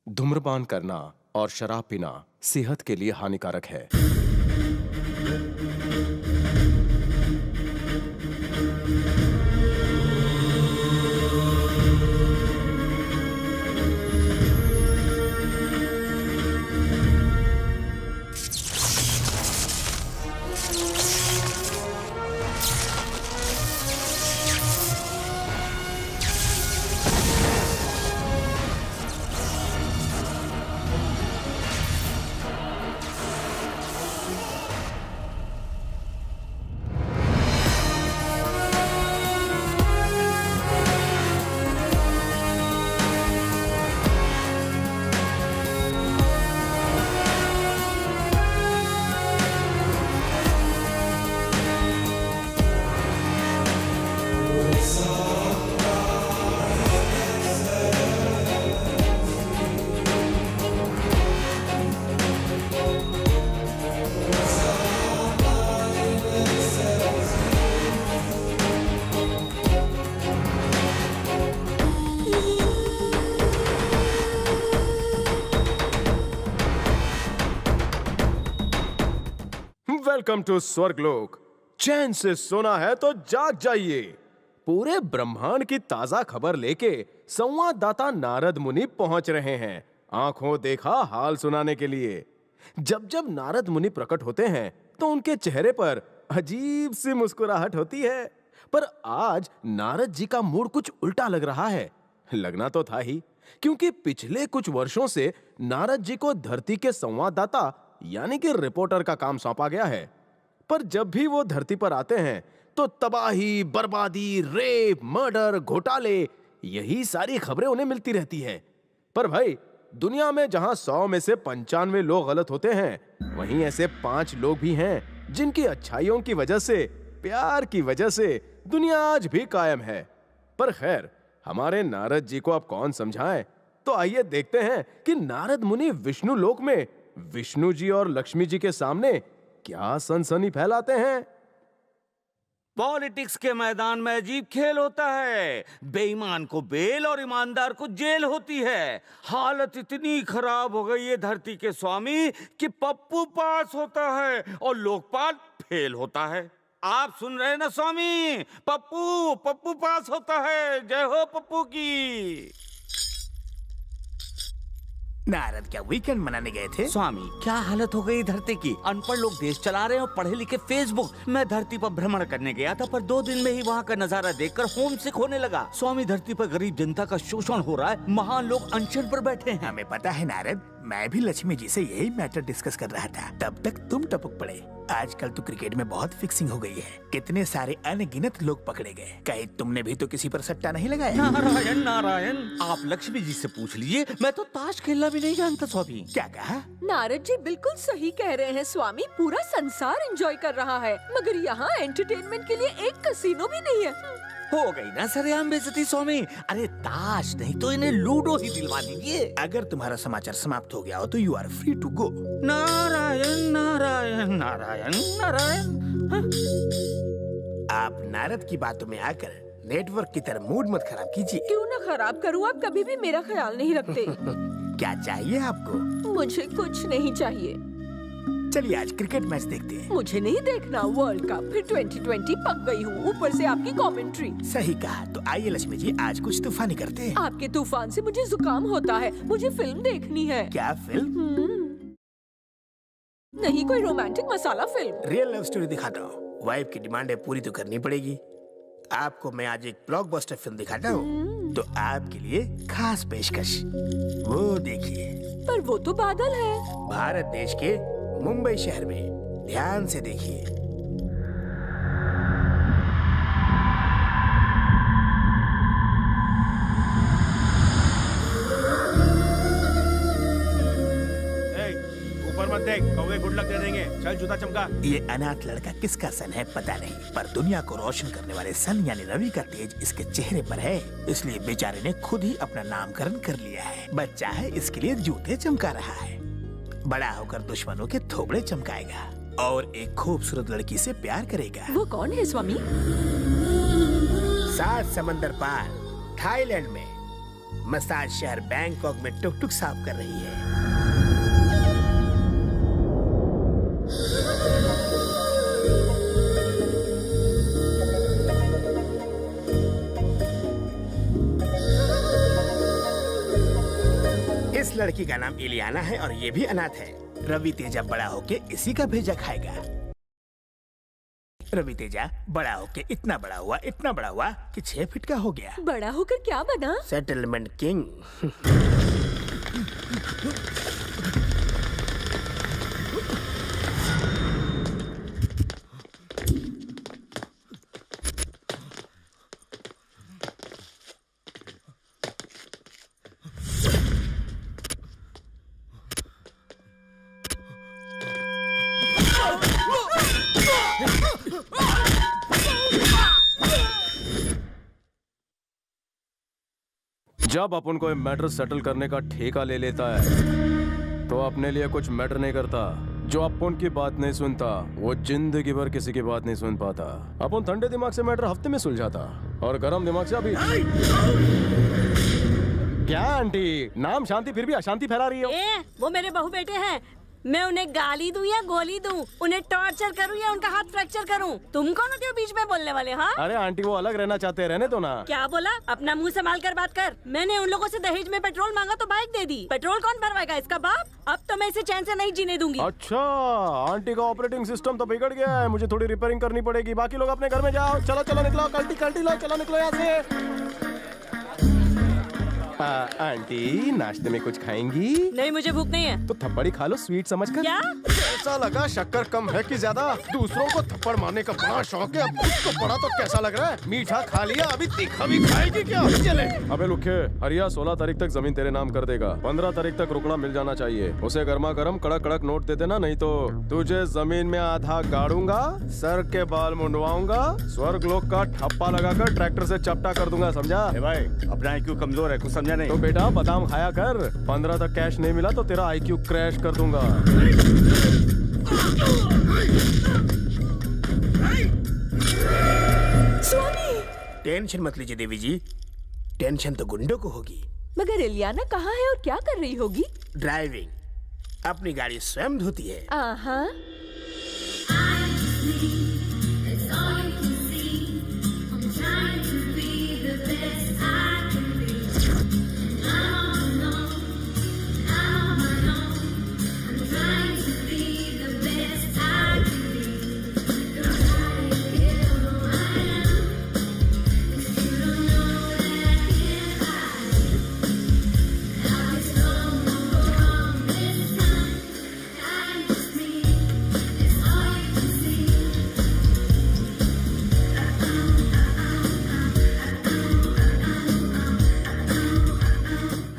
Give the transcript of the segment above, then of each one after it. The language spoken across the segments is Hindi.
धूम्रपान करना और शराब पीना सेहत के लिए हानिकारक है। वेलकम टू स्वर्गलोक। चैन से सोना है तो जाग जाइए। पूरे ब्रह्मांड की ताजा खबर लेके संवाददाता नारद मुनि पहुंच रहे हैं, आंखों देखा हाल सुनाने के लिए। जब जब नारद मुनि प्रकट होते हैं तो उनके चेहरे पर अजीब सी मुस्कुराहट होती है। पर आज नारद जी का मूड कुछ उल्टा लग रहा है। लगना तो था ही, क्योंकि पिछले कुछ वर्षों से नारद जी को धरती के संवाददाता यानी कि रिपोर्टर का काम सौंपा गया है। पर जब भी वो धरती पर आते हैं तो तबाही, बर्बादी, रेप, मर्डर, घोटाले, यही सारी खबरें उन्हें मिलती रहती है। पर भाई, दुनिया में जहां 100 में से 95 लोग गलत होते हैं, वहीं ऐसे 5 लोग भी हैं जिनकी अच्छाइयों की वजह से, प्यार की वजह से दुनिया आज भी कायम है। पर खैर, हमारे नारद जी को अब कौन समझाए। तो आइए देखते हैं कि नारद मुनि विष्णु लोक में विष्णु जी और लक्ष्मी जी के सामने क्या सनसनी फैलाते हैं। पॉलिटिक्स के मैदान में अजीब खेल होता है। बेईमान को बेल और ईमानदार को जेल होती है। हालत इतनी खराब हो गई है धरती के स्वामी कि पप्पू पास होता है और लोकपाल फेल होता है। आप सुन रहे हैं ना स्वामी? पप्पू पप्पू पास होता है। जय हो पप्पू की। नारद क्या वीकेंड मनाने गए थे? स्वामी, क्या हालत हो गई धरती की। अनपढ़ लोग देश चला रहे हैं और पढ़े लिखे फेसबुक। मैं धरती पर भ्रमण करने गया था, पर 2 दिन में ही वहाँ का नजारा देखकर होम सिक होने लगा। स्वामी, धरती पर गरीब जनता का शोषण हो रहा है। महान लोग अनशन पर बैठे हैं। हमें पता है नारद, मैं भी लक्ष्मी जी से यही मैटर डिस्कस कर रहा था, तब तक तुम टपक पड़े। आजकल तो क्रिकेट में बहुत फिक्सिंग हो गई है। कितने सारे अनगिनत लोग पकड़े गए। कहीं तुमने भी तो किसी पर सट्टा नहीं लगाया? नारायण नारायण, आप लक्ष्मी जी से पूछ लीजिए। मैं तो ताश खेलना भी नहीं जानता स्वामी। क्या कहा? नारद जी बिल्कुल सही कह रहे हैं स्वामी। पूरा संसार एंजॉय कर रहा है, मगर यहाँ एंटरटेनमेंट के लिए एक कसिनो भी नहीं है। हो गई ना सरेआम बेइज्जती स्वामी। अरे ताश नहीं तो इन्हें लूडो ही दिलवा दीजिए। अगर तुम्हारा समाचार समाप्त हो गया हो तो you are free to go. Narayan Narayan Narayan Narayan. आप नारद की बातों में आकर नेटवर्क की तरह मूड मत खराब कीजिए। क्यों न खराब करूँ, आप कभी भी मेरा ख्याल नहीं रखते। क्या चाहिए आपको? मुझे कुछ नहीं चाहिए। चलिए आज क्रिकेट मैच देखते हैं। मुझे नहीं देखना वर्ल्ड कप, फिर 2020 पक गई हूँ, ऊपर से आपकी कमेंट्री। सही कहा। तो आइए लक्ष्मी जी, आज कुछ तूफानी करते हैं। आपके तूफान से मुझे जुकाम होता है। मुझे फिल्म देखनी है। क्या फिल्म? नहीं, कोई रोमांटिक मसाला फिल्म। रियल लव स्टोरी दिखाता हूँ। वाइफ की डिमांडें पूरी तो करनी पड़ेगी। आपको मैं आज एक ब्लॉकबस्टर फिल्म दिखाता हूँ, तो आपके लिए खास पेशकश। वो देखिए। पर वो तो बादल है। भारत देश के मुंबई शहर में। ध्यान से देखिए। ऊपर मत देख, कौवे गुड लक दे देंगे। चल जूता चमका। ये अनाथ लड़का किसका सन है पता नहीं, पर दुनिया को रोशन करने वाले सन यानी रवि का तेज इसके चेहरे पर है। इसलिए बेचारे ने खुद ही अपना नामकरण कर लिया है। बच्चा है, इसके लिए जूते चमका रहा है। बड़ा होकर दुश्मनों के थोबड़े चमकाएगा और एक खूबसूरत लड़की से प्यार करेगा। वो कौन है स्वामी? 7 समंदर पार थाईलैंड में मसाज शहर बैंकॉक में टुक टुक साफ कर रही है। इस लड़की का नाम इलियाना है और ये भी अनाथ है। रवि तेजा बड़ा होके इसी का भेजा खाएगा। रवि तेजा बड़ा होके इतना बड़ा हुआ कि 6 फीट का हो गया। बड़ा होकर क्या बना? Settlement king. जब अपन को मैटर सेटल करने का ठेका ले लेता है तो अपने लिए कुछ मैटर नहीं करता। जो अपन की बात नहीं सुनता वो जिंदगी भर किसी की बात नहीं सुन पाता। अपन ठंडे दिमाग से मैटर हफ्ते में सुलझाता और गर्म दिमाग से अभी। क्या आंटी, नाम शांति फिर भी अशांति फैला रही हो? वो मेरे बहू बेटे हैं। मैं उन्हें गाली दूं या गोली दूं, उन्हें टॉर्चर करूं या उनका हाथ फ्रैक्चर करूं? तुम कौन होते हो बीच में बोलने वाले? हाँ, अरे आंटी वो अलग रहना चाहते हैं, रहने दो ना। क्या बोला? अपना मुंह संभाल कर बात कर। मैंने उन लोगों से दहेज में पेट्रोल मांगा तो बाइक दे दी। पेट्रोल कौन भरवाएगा? इसका बाप। अब तो मैं इसे चैन से नहीं जीने दूंगी। अच्छा, आंटी का ऑपरेटिंग सिस्टम तो बिगड़ गया है, मुझे थोड़ी रिपेयरिंग करनी पड़ेगी। बाकी लोग अपने घर में जाओ। चलो चलो निकलो, कल्टी कल्टी लो, चलो निकलो यहाँ से। आंटी नाश्ते में कुछ खाएंगी? नहीं, मुझे भूख नहीं है। तो थप्पड़ ही खा लो स्वीट समझकर। क्या? कैसा लगा? शक्कर कम है कि ज्यादा? दूसरों को थप्पड़ मारने का बड़ा शौक है, अब उसको बड़ा तो कैसा लग रहा है? मीठा खा लिया, अभी तीखा भी खाएगी क्या? चले। अबे लुखे, हरिया 16 तारीख तक जमीन तेरे नाम कर देगा। 15 तारीख तक रुकना मिल जाना चाहिए। उसे गर्मा गर्म कड़क कड़क नोट दे देना, नहीं तो तुझे जमीन में आधा गाड़ूंगा, सर के बाल मुंडवाऊंगा, स्वर्ग लोक का ठप्पा लगाकर ट्रैक्टर से चपटा कर दूंगा, समझा? भाई अपना IQ कमजोर है, कुछ समझा नहीं। तो बेटा बादाम खाया कर। 15 तक कैश नहीं मिला तो तेरा IQ क्रैश कर दूंगा। स्वामी! टेंशन मत लीजिए देवी जी, टेंशन तो गुंडों को होगी। मगर इलियाना कहाँ है और क्या कर रही होगी? ड्राइविंग। अपनी गाड़ी स्वयं धोती है। आहा।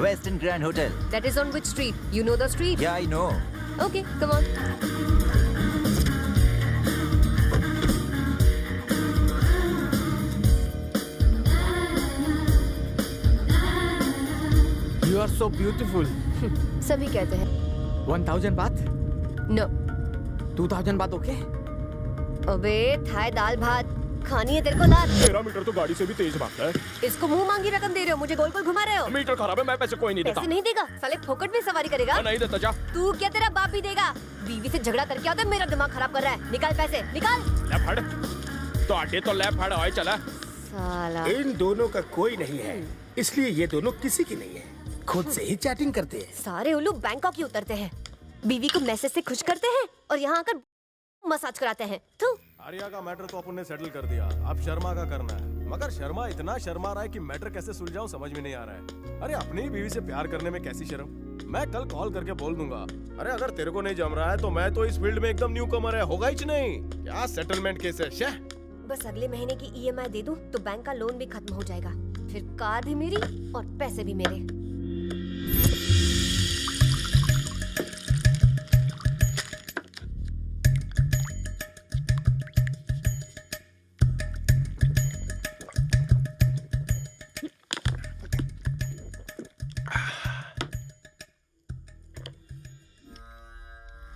Western Grand Hotel. That is on which street? You know the street? Yeah, I know. Okay, come on. You are so beautiful. सभी कहते हैं। 1000 बात? No. 2000 बात ओके? अबे थाई दाल भात खानी है तेरे को लात। मेरा मीटर तो गाड़ी से भी तेज भागता है। इसको मुंह मांगी रकम दे रहे हो, मुझे गोल गोल घुमा रहे हो। मीटर खराब है, मैं पैसे कोई नहीं देता। पैसे नहीं देगा? साले फोकट में सवारी करेगा? मैं नहीं देता, जा। तू क्या, तेरा बाप भी देगा? बीवी से झगड़ा करके आता है, मेरा दिमाग खराब कर रहा है। निकाल पैसे, निकाल। ले फड़। तो आटे तो ले फड़, आए चला। साला। इन दोनों का कोई नहीं है, इसलिए ये दोनों किसी की नहीं है। खुद से ही चैटिंग करते हैं। सारे उल्लू बैंकॉक ही उतरते हैं, बीवी को मैसेज से खुश करते हैं और यहाँ आकर मसाज कराते हैं। थू। आर्या का मैटर तो अपन ने सेटल कर दिया, अब शर्मा का करना है। मगर शर्मा इतना शर्मा रहा है कि मैटर कैसे सुलझाऊं समझ में नहीं आ रहा है। अरे अपनी ही बीवी से प्यार करने में कैसी शर्म। मैं कल कॉल करके बोल दूंगा। अरे अगर तेरे को नहीं जम रहा है तो मैं तो इस फील्ड में एकदम न्यू कमर है, होगा ही नहीं। क्या सेटलमेंट केस है? शे। बस अगले महीने की EMI दे दूं तो बैंक का लोन भी खत्म हो जाएगा, फिर कार भी मेरी और पैसे भी मेरे।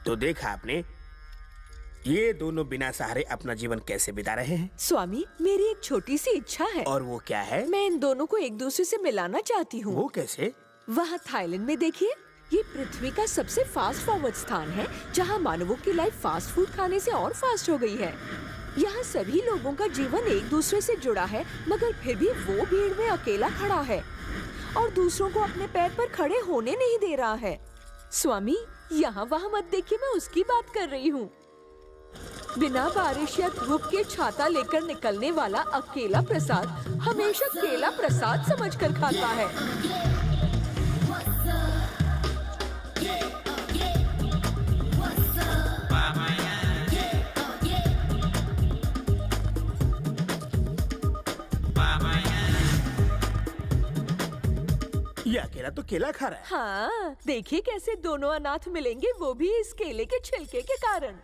तो देखा आपने, ये दोनों बिना सहारे अपना जीवन कैसे बिता रहे हैं? स्वामी, मेरी एक छोटी सी इच्छा है। और वो क्या है? मैं इन दोनों को एक दूसरे से मिलाना चाहती हूँ। वो कैसे? वहाँ थाईलैंड में देखिए, ये पृथ्वी का सबसे फास्ट फॉरवर्ड स्थान है, जहाँ मानवों की लाइफ फास्ट फूड खाने से और फास्ट हो गई है। यहाँ सभी लोगों का जीवन एक दूसरे से जुड़ा है, मगर फिर भी वो भीड़ में अकेला खड़ा है और दूसरों को अपने पैर पर खड़े होने नहीं दे रहा है। स्वामी, यहाँ वहाँ मत देखिए, मैं उसकी बात कर रही हूँ। बिना बारिश या धूप के छाता लेकर निकलने वाला अकेला प्रसाद हमेशा केला प्रसाद समझकर खाता है। ये अकेला तो केला खा रहा है। हाँ, देखिए कैसे दोनों अनाथ मिलेंगे, वो भी इस केले के छिलके के कारण।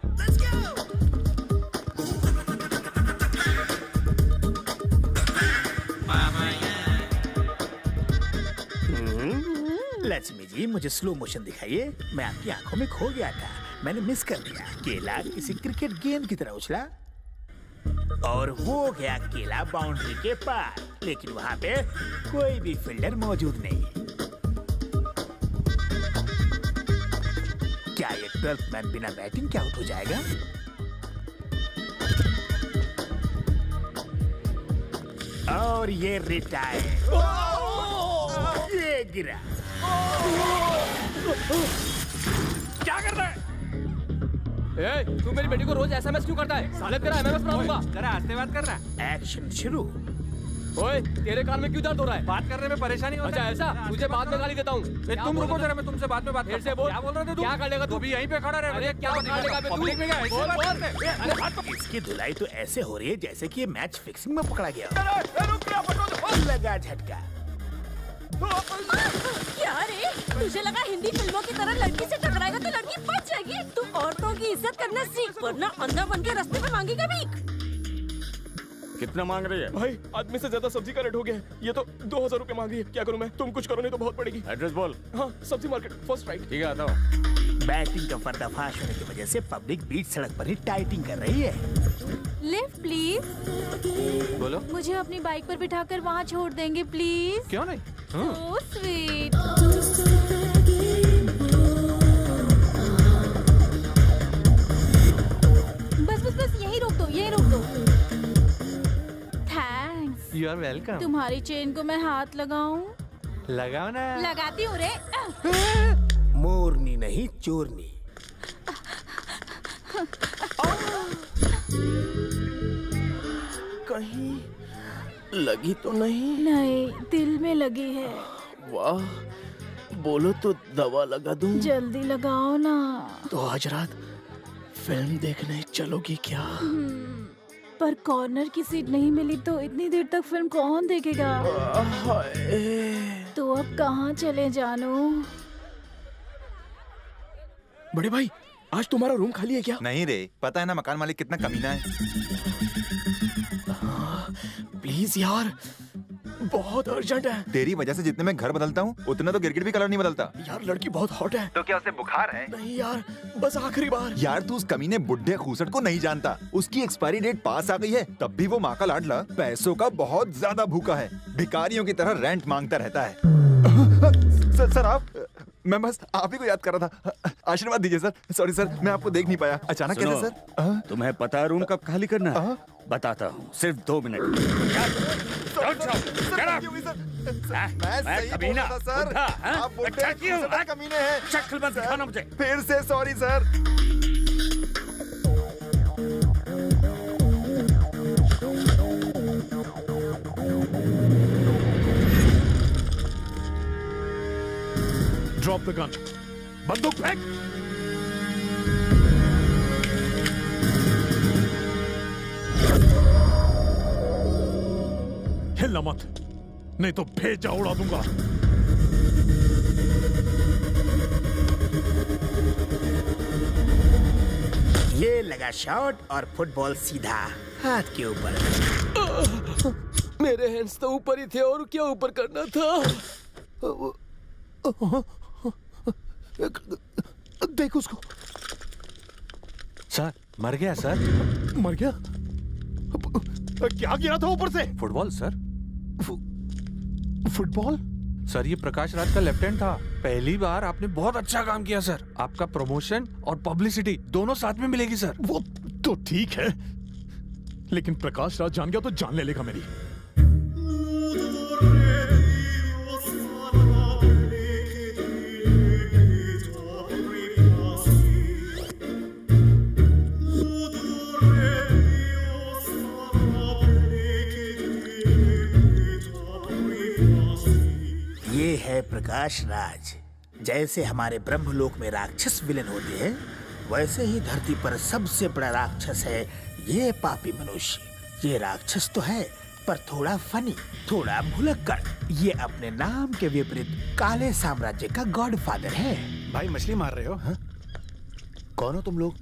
लक्ष्मी जी, मुझे स्लो मोशन दिखाइए। मैं आपकी आंखों में खो गया था, मैंने मिस कर दिया। केला किसी क्रिकेट गेम की तरह उछला और वो गया केला बाउंड्री के पार, लेकिन वहाँ पे कोई भी फील्डर मौजूद नहीं। क्या ये 12th मैन बिना बैटिंग के आउट हो जाएगा? और ये रिटायर। ये गिरा। क्या कर रहा है? तू मेरी बेटी को रोज एसएमएस क्यों करता है? साले तेरा एमएमएस बना दूंगा। जरा आस्ते बात कर रहा है। एक्शन शुरू। ओए, तेरे कान में क्यों दर्द हो रहा है? बात करने में परेशानी होता अच्छा है। ऐसा? तुझे बाद में गाली देता हूँ। तुम रुको जरा, मैं तुमसे बाद में बात फिर से बोल। क्या बोल रहे थे तुम? क्या कर लेगा तू? भी यहीं पे खड़ा रहे। अरे क्या कर लेगा बे तू? पब्लिक में क्या ऐसे बोल, बात बोल। करते हैं? अरे बात तो इसकी धुलाई तो ऐसे हो रही है जैसे कि ये मैच फिक्सिंग में पकड़ा गया लगा झटका। क्या रे? तुझे लगा हिंदी फिल्मों की तरह लड़की से टकराएगा तो लड़की बच जाएगी? तू औरतों की इज्जत करना सीख, वरना अंधा बन के रास्ते पे मांगेगा भीख। कितना मांग रही है? भाई, आदमी से ज्यादा सब्जी का रेट हो गया है। ये तो 2000 रुपए मांग रही है। क्या करूं मैं? तुम कुछ करो नहीं तो बहुत पड़ेगी। एड्रेस बोल। हाँ, सब्जी मार्केट फर्स्ट राइट। ठीक है, आता हूँ। बैटिंग का पर्दाफाश होने की वजह से पब्लिक बीच सड़क पर ही टाइटिंग कर रही है। Lift please. बोलो। मुझे अपनी बाइक पर बिठाकर वहाँ छोड़ देंगे प्लीज। क्यों नहीं? So sweet. बस बस बस यही रोक दो, यही रोक दो। थैंक्स। You are welcome. तुम्हारी चेन को मैं हाथ लगाऊं? लगाओ ना। लगाती हूँ रे। मोरनी नहीं चोरनी। कहीं लगी तो नहीं? नहीं, दिल में लगी है। वाह, बोलो तो दवा लगा दूं। जल्दी लगाओ ना। तो आज रात फिल्म देखने चलोगी क्या? पर कॉर्नर की सीट नहीं मिली तो इतनी देर तक फिल्म कौन देखेगा? तो अब कहाँ चले जानू? बड़े भाई, आज तुम्हारा रूम खाली है क्या? नहीं रे, पता है ना मकान मालिक कितना कमीना है। प्लीज यार, बहुत अर्जेंट है। तेरी वजह से जितने मैं घर बदलता हूँ उतना तो गिरगिट भी कलर नहीं बदलता। यार लड़की बहुत हॉट है। तो क्या उसे बुखार है? नहीं यार, बस आखिरी बार। यार तू उस कमीने बुढ़े खूसट को नहीं जानता। उसकी एक्सपायरी डेट पास आ गई है, तब भी वो माँ का लाडला पैसों का बहुत ज्यादा भूखा है। भिखारियों की तरह रेंट मांगता रहता है। सर आप, मैं बस आप ही को याद कर रहा था। आशीर्वाद दीजिए सर। सॉरी सर, मैं आपको देख नहीं पाया। अचानक कैसे सुनो, सर? तुम्हें पता है रूम कब खाली करना है? बताता हूँ, सिर्फ 2 मिनट। मैं सही बोल रहा था सर। आप बुढ़े खूसट कमीने हैं। शक्ल मत दिखाना मुझे। फिर से sorry sir. Drop the gun. बंदूक फेंक। हिलना मत, नहीं तो भेजा उड़ा दूंगा। ये लगा शॉट और फुटबॉल सीधा हाथ के ऊपर। मेरे हैंड्स तो ऊपर ही थे और क्या ऊपर करना था? देख उसको। सर, मर गया सर। मर गया? क्या गिरा था ऊपर से? Football sir. फुटबॉल? सर ये प्रकाश राज का लेफ्ट हैंड था। पहली बार आपने बहुत अच्छा काम किया सर। आपका प्रमोशन और पब्लिसिटी दोनों साथ में मिलेगी सर। वो तो ठीक है, लेकिन प्रकाश राज जान गया तो जान ले लेगा मेरी। ये है प्रकाश राज। जैसे हमारे ब्रह्मलोक में राक्षस विलेन होते हैं, वैसे ही धरती पर सबसे बड़ा राक्षस है ये पापी मनुष्य। ये राक्षस तो है, पर थोड़ा फनी, थोड़ा भुलक्कड़। ये अपने नाम के विपरीत काले साम्राज्य का गॉडफादर है। भाई मछली मार रहे हो? हाँ? कौन हो तुम लोग?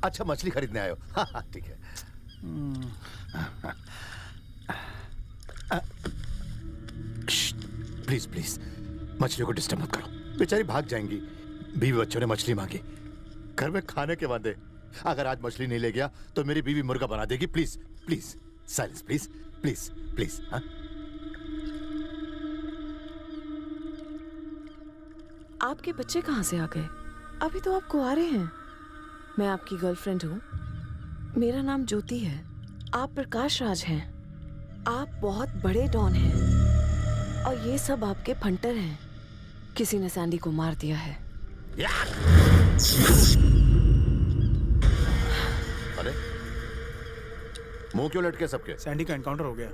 अच्छा, मछली खरीदने आए हो? हाँ, ठीक है। प्लीज प्लीज मछलियों को डिस्टर्ब मत करो, बेचारी भाग जाएंगी। बीवी बच्चों ने मछली मांगी, घर में खाने के वादे। अगर आज मछली नहीं ले गया तो मेरी बीवी मुर्गा बना देगी। Please please silence, please please please. हाँ, आपके बच्चे कहाँ से आ गए? अभी तो आप कुंवारे हैं। मैं आपकी गर्लफ्रेंड हूँ। मेरा नाम ज्योति है। आप प्रकाश राज हैं। आप बहुत बड़े डॉन हैं और ये सब आपके फंटर हैं। किसी ने सैंडी को मार दिया है। अरे मुंह क्यों लटके सबके? सैंडी का एनकाउंटर हो गया।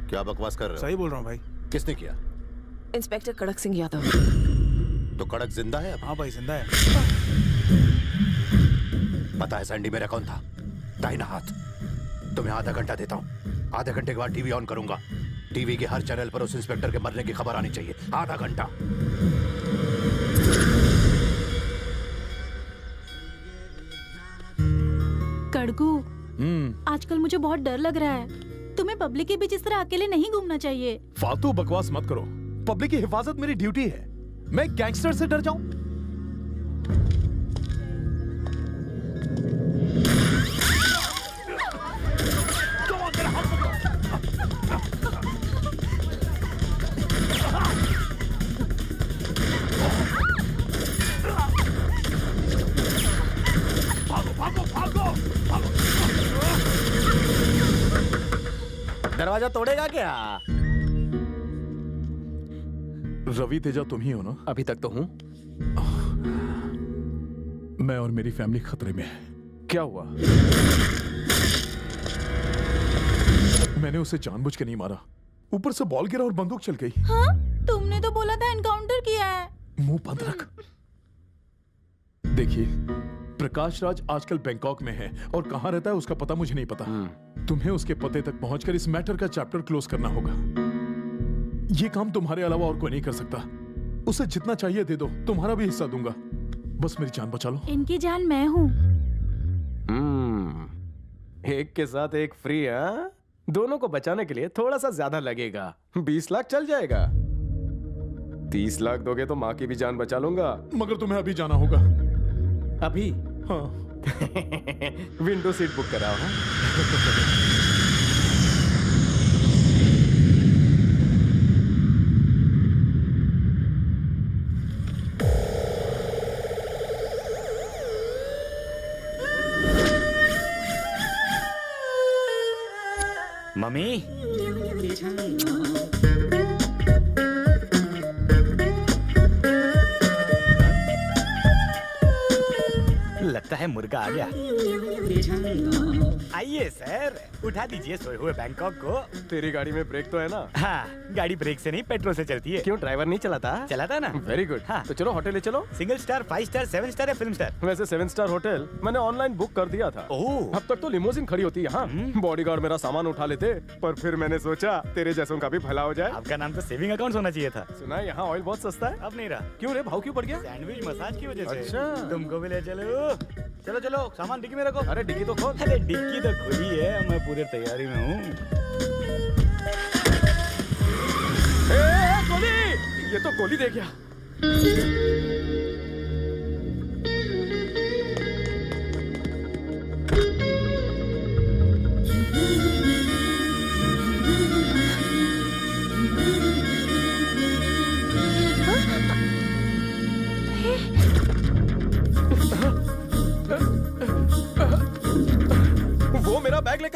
क्या बकवास कर रहे हो? सही बोल रहा हूँ भाई। किसने किया? इंस्पेक्टर कड़क सिंह यादव। तो कड़क जिंदा है? हाँ भाई जिंदा है। पता है सैंडी मेरा कौन था? दाहिना हाथ। तुम्हें आधा घंटा देता हूँ। आधे घंटे के बाद टीवी ऑन करूंगा। टीवी के हर चैनल पर उस इंस्पेक्टर के मरने की खबर आनी चाहिए। आधा घंटा। कड़कू, आजकल मुझे बहुत डर लग रहा है। तुम्हें पब्लिक के बीच इस तरह अकेले नहीं घूमना चाहिए। फालतू बकवास मत करो। पब्लिक की हिफाजत मेरी ड्यूटी है। मैं गैंगस्टर से डर जाऊं? दरवाजा तोड़ेगा क्या? रवि तेजा तुम ही हो ना? अभी तक तो हूं। मैं और मेरी फैमिली खतरे में है। क्या हुआ? मैंने उसे जानबूझ के नहीं मारा। ऊपर से बॉल गिरा और बंदूक चल गई। हाँ? तुमने तो बोला था एनकाउंटर किया है। मुंह बंद रख। देखिए, प्रकाश राज आजकल बैंकॉक में है और कहां रहता है उसका पता मुझे नहीं पता। तुम्हें उसके पते तक पहुंचकर इस मैटर का चैप्टर क्लोज करना होगा। ये काम तुम्हारे अलावा और कोई नहीं कर सकता। उसे जितना चाहिए दे दो, तुम्हारा भी हिस्सा दूंगा। बस मेरी जान बचा लो। इनकी जान मैं हूँ। एक के साथ एक फ्री। हाँ, दोनों को बचाने के लिए थोड़ा सा ज्यादा लगेगा। 20 लाख चल जाएगा। 30 लाख दोगे तो माँ की भी जान बचा लूंगा। मगर तुम्हें अभी जाना होगा। अभी? हाँ। विंडो सीट बुक कराओ। हाँ? मम्मी, लगता है मुर्गा आ गया। आइए सर, उठा दीजिए सोए हुए बैंकॉक को। तेरी गाड़ी में ब्रेक तो है ना? हाँ, गाड़ी ब्रेक से नहीं पेट्रोल से चलती है। क्यों, ड्राइवर नहीं चलाता? चलाता ना। Very good. हाँ। तो चलो होटल ले चलो। सिंगल स्टार, 5 स्टार, 7 स्टार या फिल्म स्टार? वैसे 7 स्टार होटल मैंने ऑनलाइन बुक कर दिया था। ओह। अब तक तो लिमोजिन खड़ी होती है यहाँ। बॉडीगार्ड मेरा सामान उठा लेते, पर फिर मैंने सोचा तेरे जैसों का भी भला हो जाए। आपका नाम तो सेविंग अकाउंट होना चाहिए था। सुना है यहाँ ऑयल बहुत सस्ता है। अब नहीं रहा। क्यों रे, भाव क्यों बढ़ गया? सैंडविच मसाज की वजह से। अच्छा। तुमको भी ले चलो। चलो चलो, सामान डिक्की में रखो। अरे डिक्की तो खोल। अरे डिक्की तो खुली है, मैं पूरे तैयारी में हूँ। गोली! ये तो गोली दे गया।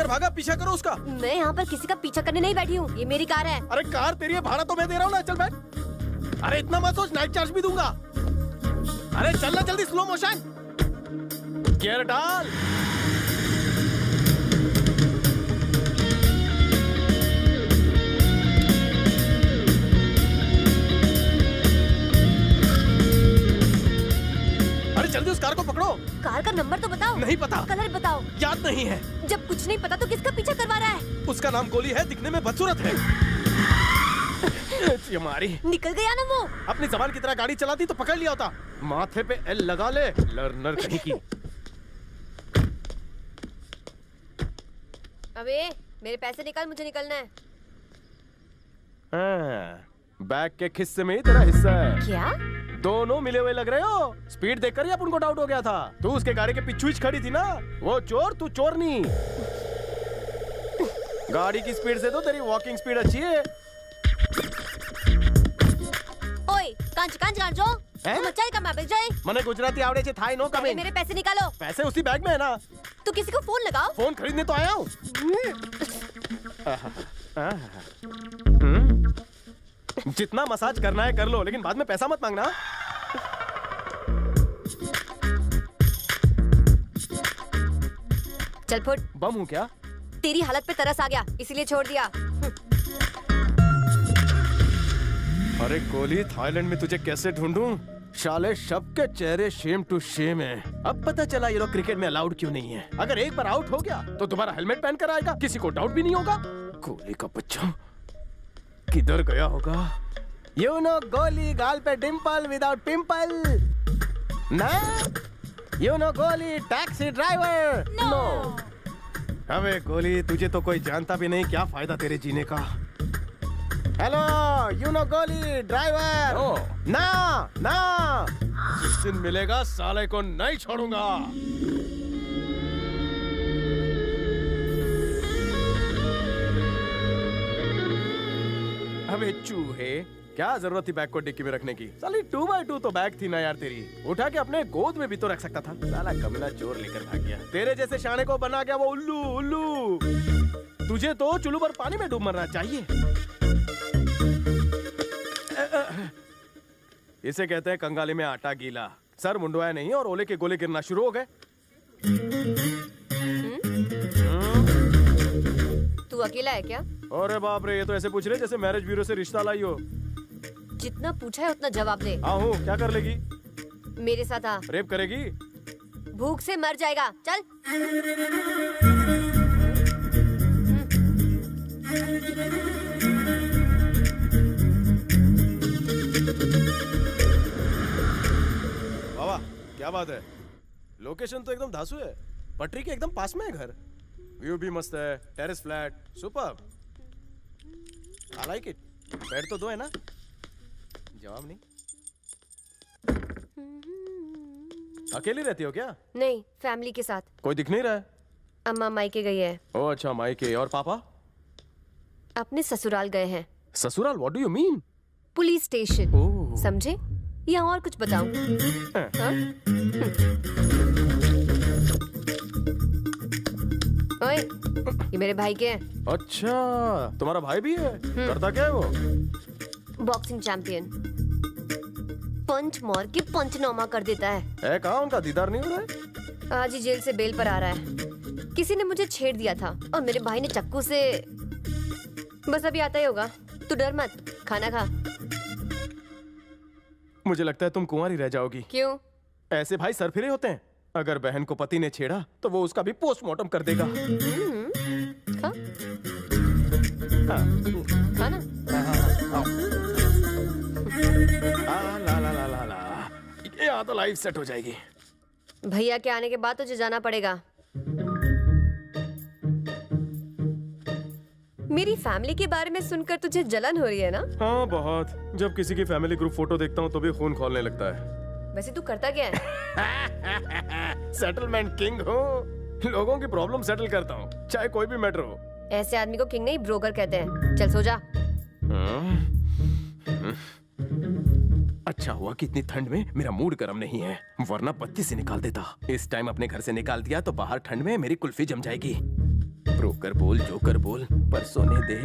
भागा, पीछा करो उसका। मैं यहाँ पर किसी का पीछा करने नहीं बैठी हूँ, ये मेरी कार है। अरे कार तेरी है, भाड़ा तो मैं दे रहा हूँ ना, चल बैठ। अरे इतना मत सोच, नाइट चार्ज भी दूंगा। अरे चलना जल्दी, स्लो मोशन। गियर डाल। अरे जल्दी उस कार को पकड़ो। कार का नंबर तो बताओ। नहीं पता। कलर बताओ। याद नहीं है। जब कुछ नहीं पता तो किसका पीछा करवा रहा है? उसका नाम गोली है, दिखने में बदसूरत है। हमारी निकल गया ना वो। अपनी जबान की तरह गाड़ी चलाती तो पकड़ लिया होता। माथे पे एल लगा ले, लर्नर कहीं की। अबे मेरे पैसे निकाल, मुझे निकलना है। बैग के खिस्से में ही तेरा हिस्सा है। क्या? दोनों मिले हुए लग रहे हो। स्पीड देखकर ही अपन को डाउट हो गया था। तू उसके गाड़ी के पीछे खड़ी थी ना, वो चोर तू चोरनी। गाड़ी की स्पीड से तो तेरी वॉकिंग स्पीड अच्छी है। ओए कांच कांच गांजो, तुम अच्छा ही कमा बेच जाए। मने गुजराती आवड़े छे, थाई नो कमिंग। मेरे पैसे निकालो। पैसे उसी बैग में है ना। तो किसी को फोन लगाओ। फोन खरीदने तो आया हूँ। जितना मसाज करना है कर लो, लेकिन बाद में पैसा मत मांगना। चल फुट। बम हूँ क्या? तेरी हालत पे तरस आ गया, इसीलिए छोड़ दिया। अरे गोली, थाईलैंड में तुझे कैसे ढूंढूं? शाले सबके चेहरे शेम टू शेम है। अब पता चला ये लोग क्रिकेट में अलाउड क्यों नहीं है। अगर एक बार आउट हो गया तो दोबारा हेलमेट पहन कर आएगा, किसी को डाउट भी नहीं होगा। गोली का बच्चा किधर गया होगा? यू नो गोली, गाल पे डिम्पल विदाउट पिंपल ना। यू नो गोली, टैक्सी ड्राइवर नो। अबे गोली, तुझे तो कोई जानता भी नहीं, क्या फायदा तेरे जीने का। हेलो, यू नो गोली ड्राइवर। ना ना, जिस दिन मिलेगा साले को नहीं छोड़ूंगा। अबे चूहे, क्या जरूरत थी बैग को डिक्की में रखने की? साली 2x2 तो बैग थी ना यार तेरी, उठा के अपने गोद में भी तो रख सकता था। साला कमीना चोर लेकर भाग गया। तेरे जैसे शाने को बना गया वो उल्लू उल्लू। तुझे तो चुल्लू पर पानी में डूब मरना चाहिए। इसे कहते हैं कंगाली में आटा गीला। सर मुंडवाया नहीं और ओले के गोले गिरना शुरू हो गए। तू अकेला है क्या? अरे बाप रे, ये तो ऐसे पूछ रहे जैसे मैरिज ब्यूरो से रिश्ता लाई हो। जितना पूछा है उतना जवाब दे। आहू, क्या कर लेगी? मेरे साथ आ। रेप करेगी? भूख से मर जाएगा, चल। बाबा क्या बात है? लोकेशन तो एकदम धांसू है, पटरी के एकदम पास में है घर। व्यू भी मस्त है, terrace flat, superb. I like it. Bed तो दो है ना? जवाब नहीं। अकेली रहती हो क्या? नहीं, फैमिली के साथ। कोई दिख नहीं रहा है। अम्मा मायके गई है। ओह अच्छा, मायके। और पापा? अपने ससुराल गए हैं। ससुराल? What do you mean? Police station. समझे? या और कुछ बताऊं? हाँ? ओए, ये मेरे भाई के हैं। अच्छा, तुम्हारा भाई भी है? करता क्या है वो? Boxing champion. पंच मार के पंचनामा कर देता है। कहाँ उनका दीदार नहीं हो रहा है? आज ही जेल से बेल पर आ रहा है। किसी ने मुझे छेड़ दिया था और मेरे भाई ने चाकू से। बस अभी आता ही होगा। तू डर मत, खाना खा। मुझे लगता है तुम कुंवारी रह जाओगी। क्यों? ऐसे भाई सरफिरे होते हैं। अगर बहन को पति ने छेड़ा तो वो उसका भी पोस्टमार्टम कर देगा। खा। खाना। ला ला ला ला ला। यहाँ तो लाइफ सेट हो जाएगी। भैया के आने के बाद तुझे जाना पड़ेगा। मेरी फैमिली के बारे में सुनकर तुझे जलन हो रही है ना? हाँ बहुत। जब किसी की फैमिली ग्रुप फोटो देखता हूँ तो भी खून खौलने लगता है। वैसे तू करता क्या है? सेटलमेंट किंग हूँ। लोगों की प्रॉब्लम सेटल करता हूँ, चाहे कोई भी मैटर हो। ऐसे आदमी को किंग नहीं ब्रोकर कहते हैं। चल सो जा। अच्छा हुआ कि इतनी ठंड में मेरा मूड गर्म नहीं है, वरना 25 से निकाल देता। इस टाइम अपने घर से निकाल दिया तो बाहर ठंड में मेरी कुल्फी जम जाएगी। ब्रोकर बोल, जोकर बोल, पर सोने दे।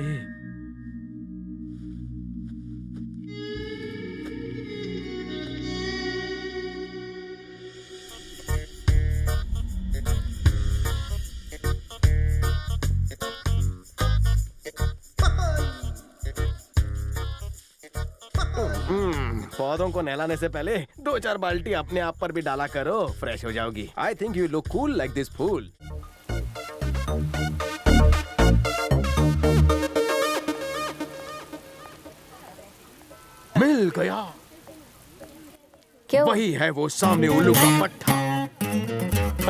पौधों को नहलाने से पहले 2-4 बाल्टी अपने आप पर भी डाला करो, फ्रेश हो जाओगी। I think you look cool like this fool. मिल गया। क्या? वही है वो सामने उल्लू का पट्टा।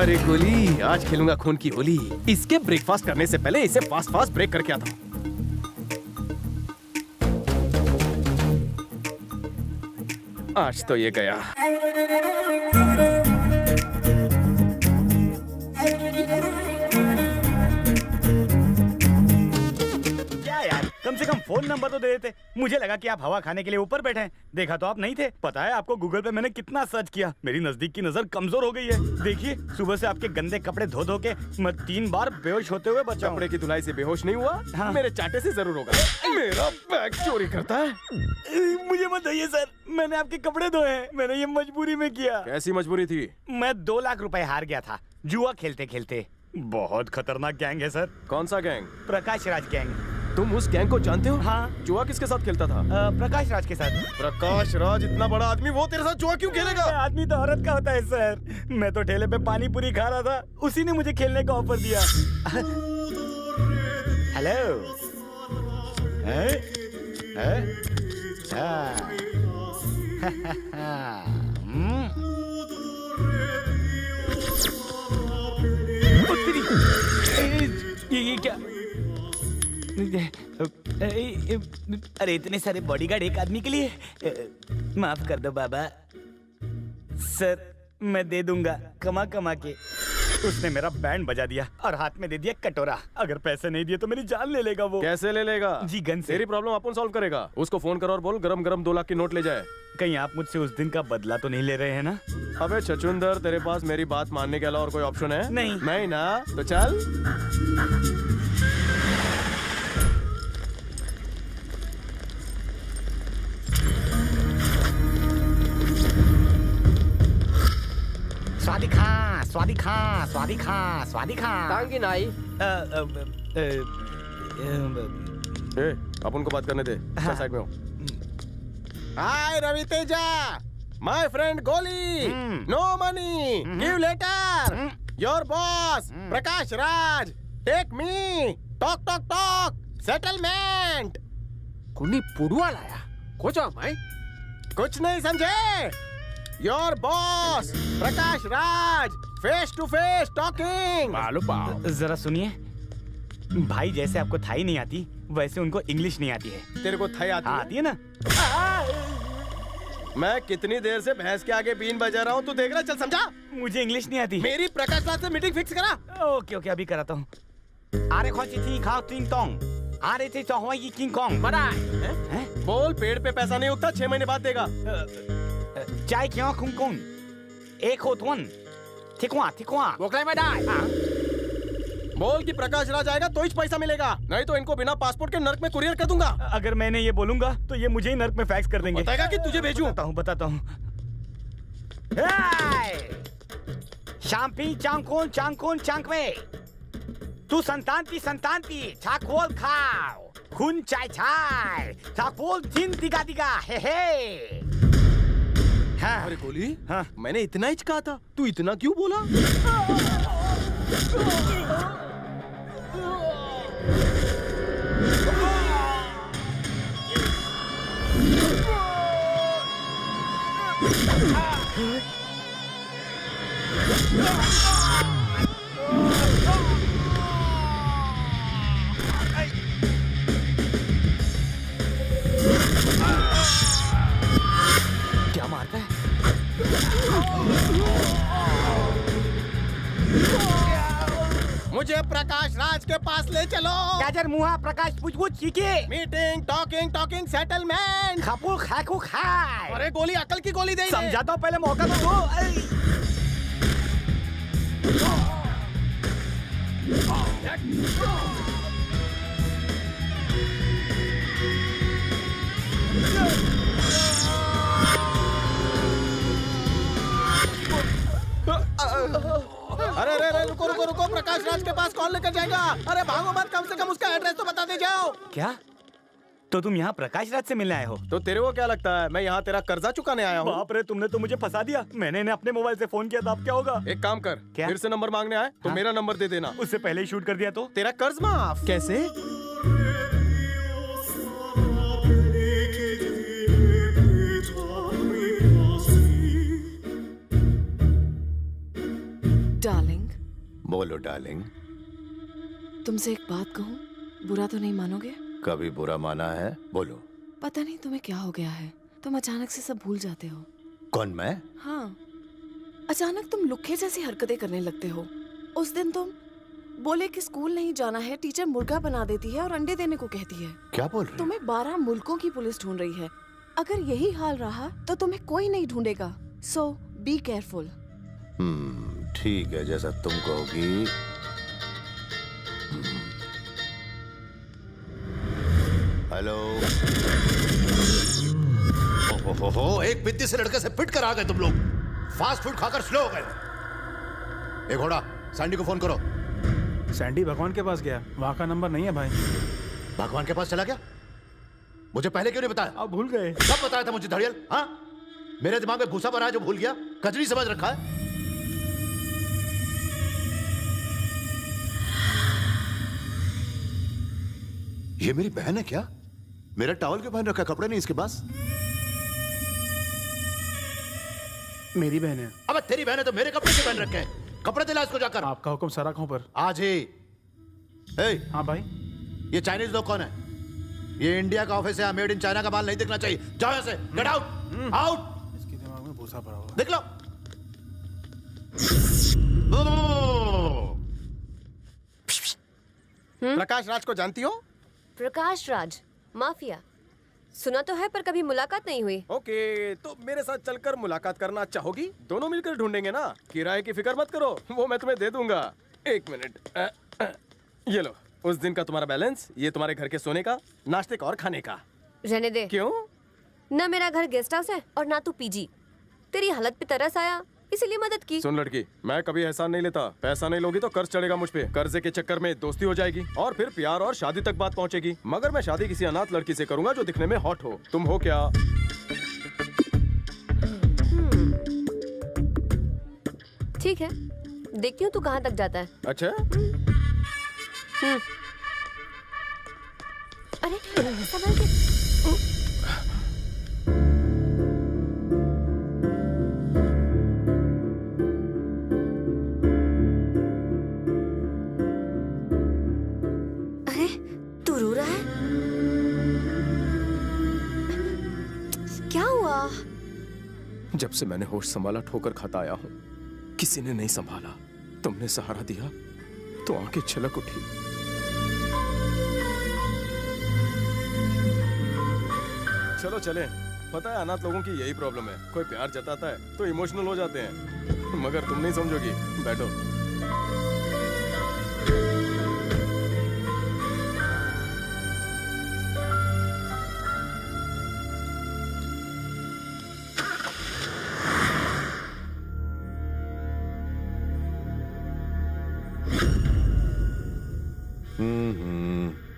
अरे गोली, आज खेलूंगा खून की होली। इसके ब्रेकफास्ट करने से पहले इसे फास्ट फास्ट ब्रेक करके आता हूँ। आज तो ये गया। क्या यार, कम से कम फोन नंबर तो दे देते। मुझे लगा कि आप हवा खाने के लिए ऊपर बैठे हैं। देखा तो आप नहीं थे। पता है आपको, गूगल पे मैंने कितना सर्च किया। मेरी नजदीक की नजर कमजोर हो गई है। देखिए, सुबह से आपके गंदे कपड़े धो धो के मैं 3 बार बेहोश होते हुए बचा हूं। कपड़े की धुलाई से बेहोश नहीं हुआ? हाँ। मेरे चाटे से जरूर होगा। मेरा बैग चोरी करता है। मुझे बताइए सर, मैंने आपके कपड़े धोए हैं। मैंने ये मजबूरी में किया। कैसी मजबूरी थी? मैं 2 लाख रुपए हार गया था जुआ खेलते खेलते। बहुत खतरनाक गैंग है सर। कौन सा गैंग? प्रकाश राज गैंग। तुम उस गैंग को जानते हो? हाँ। जुआ किसके साथ खेलता था? प्रकाश राज के साथ। प्रकाश राज इतना बड़ा आदमी, वो तेरे साथ जुआ क्यों खेलेगा? आदमी तो औरत का होता है सर। मैं तो ठेले पे पानी पूरी खा रहा था, उसी ने मुझे खेलने का ऑफर दिया। हेलो। ये क्या? अरे इतने सारे बॉडीगार्ड एक आदमी के लिए? माफ कर दो बाबा। सर मैं दे दूंगा कमा कमा के। उसने मेरा बैंड बजा दिया और हाथ में दे दिया कटोरा। अगर पैसे नहीं दिए तो मेरी जान ले लेगा वो। कैसे ले लेगा? जी गन से। तेरी प्रॉब्लम अपन सॉल्व करेगा। उसको फोन कर और बोल गरम गरम 2 लाख की नोट ले जाए। कहीं आप मुझसे उस दिन का बदला तो नहीं ले रहे हैं ना? अबे छछुंदर, तेरे पास मेरी बात मानने के अलावा और कोई ऑप्शन है? नहीं। नहीं ना? तो चल। स्वादिखा स्वादिखा स्वादिखा स्वादिखा। टांगी नाई। ए, अपन को बात करने दे। चल साइड में हो। हाय Ravi Teja, my friend Goli. No money, give letter. Your boss Prakash Raj, take me. Talk talk talk, settlement. कुनी पुड़वा लाया कोचा माई। कुछ नहीं समझे? Your boss Prakash Raj, face to face talking. बालो पाओ। जरा सुनिए भाई, जैसे आपको थाई नहीं आती वैसे उनको इंग्लिश नहीं आती है। तेरे को थाई आती है? आती है ना। मैं कितनी देर से भैंस के आगे बीन बजा रहा हूँ, तू देख रहा? चल समझा। मुझे इंग्लिश नहीं आती। मेरी प्रकाश राज से मीटिंग फिक्स करा। ओके ओके, अभी कराता हूँ। अरे खोची थी खाओ टिंग टोंग। अरे थे तो हुआ ये किंग कॉन्ग। बड़ा बोल, पेड़ पे पैसा नहीं उगता, 6 महीने बाद देगा। चाय क्यों खुंग खुंग एक हो तुन ठिकवा ठिकवा बोकलाई में डाल। बोल कि प्रकाश राज आएगा तो ही पैसा मिलेगा, नहीं तो इनको बिना पासपोर्ट के नर्क में कुरियर कर दूंगा। अगर मैंने ये बोलूंगा तो ये मुझे ही नर्क में फैक्स कर देंगे। बताएगा कि तुझे भेजूं? बताता हूँ। शाम्पी चांगकून चांगकून चांगवे, तू संतान की चाकोल खाओ, खून चाय चाय, चाकोल दिन दिगा दिगा, हे हे। हाँ। अरे गोली, हाँ। मैंने इतना ही कहा था, तू इतना क्यों बोला? क्या मारता है? मुझे प्रकाश राज के पास ले चलो। गाजर मुहा प्रकाश पूछ पूछ चीके। Meeting talking talking settlement. खापू खाकू खाए। अरे गोली, अकल की गोली दे। समझाता हूँ, पहले मौका तो दो। अरे अरे अरे रुको रुको रुको, प्रकाश राज के पास कौन लेकर जाएगा? अरे भागो मत, कम से कम उसका एड्रेस तो बता दे जाओ। क्या? तो तुम यहाँ प्रकाश राज से मिलने आए हो? तो तेरे को क्या लगता है मैं यहाँ तेरा कर्जा चुकाने आया हूँ? बाप रे, तुमने तो मुझे फंसा दिया। मैंने इन्हें अपने मोबाइल से फोन किया था, अब क्या होगा? एक काम कर, क्या? फिर से नंबर मांगने आए तो मेरा नंबर दे देना। उससे पहले ही शूट कर दिया तो? तेरा कर्ज माफ। कैसे? डार्लिंग, बोलो डार्लिंग। तुमसे एक बात कहूँ, बुरा तो नहीं मानोगे? कभी बुरा माना है? बोलो। पता नहीं तुम्हें क्या हो गया है, तुम अचानक से सब भूल जाते हो। कौन, मैं? हाँ, अचानक तुम लुक्खे जैसी हरकतें करने लगते हो। उस दिन तुम बोले कि स्कूल नहीं जाना है, टीचर मुर्गा बना देती है और अंडे देने को कहती है। क्या बोल रहे? तुम्हें 12 मुल्कों की पुलिस ढूंढ रही है। अगर यही हाल रहा तो तुम्हें कोई नहीं ढूंढेगा। सो बी केयरफुल। ठीक है, जैसा तुम कहोगी। हेलो। हो, एक बिद्दी से लड़के से फिट कर आ गए तुम लोग। फास्ट फूड खाकर स्लो हो गए। एक घोड़ा, सैंडी को फोन करो। सैंडी भगवान के पास गया, वहाँ का नंबर नहीं है भाई। भगवान के पास चला गया? मुझे पहले क्यों नहीं बताया? आप भूल गए। कब बताया था मुझे धड़ियल? हाँ, मेरे दिमाग में भूसा भरा है जो भूल गया। कजरी समझ रखा है। ये मेरी बहन है क्या? मेरा टॉवल क्यों पहन रखा है? कपड़े नहीं इसके पास? मेरी बहन है। अब तेरी बहन है तो मेरे कपड़े क्यों पहन रखे हैं? कपड़े दिला इसको जाकर। आपका हुक्म सर आंखों पर। आज ही। हाँ भाई। ये चाइनीज लोग कौन है? ये इंडिया का ऑफिस है, मेड इन चाइना का माल नहीं दिखना चाहिए। जाओ यहाँ से, गेट आउट, आउट। इसके दिमाग में भूसा भरा हुआ। देख लो। प्रकाश राज को जानती हो? प्रकाश राज माफिया सुना तो है, पर कभी मुलाकात नहीं हुई। ओके, तो मेरे साथ चलकर मुलाकात करना चाहोगी? दोनों मिलकर ढूंढेंगे ना। किराए की फिक्र मत करो, वो मैं तुम्हें दे दूंगा। एक मिनट, ये लो, उस दिन का तुम्हारा बैलेंस, ये तुम्हारे घर के सोने का, नाश्ते का और खाने का। रहने दे। क्यों? ना मेरा घर गेस्ट हाउस है और ना तू पीजी। तेरी हालत पे तरस आया, इसीलिए मदद की। सुन लड़की, मैं कभी एहसान नहीं लेता। पैसा नहीं लोगी तो कर्ज चढ़ेगा मुझ पे। कर्जे के चक्कर में दोस्ती हो जाएगी और फिर प्यार और शादी तक बात पहुंचेगी। मगर मैं शादी किसी अनाथ लड़की से करूंगा जो दिखने में हॉट हो। तुम हो क्या? ठीक है, देखती हूँ तू कहाँ तक जाता है। अच्छा। अरे संभल के। जब से मैंने होश संभाला ठोकर खाता आया हूं। किसी ने नहीं संभाला, तुमने सहारा दिया तो आंखें छलक उठी। चलो चलें। पता है अनाथ लोगों की यही प्रॉब्लम है, कोई प्यार जताता है तो इमोशनल हो जाते हैं, मगर तुम नहीं समझोगी। बैठो।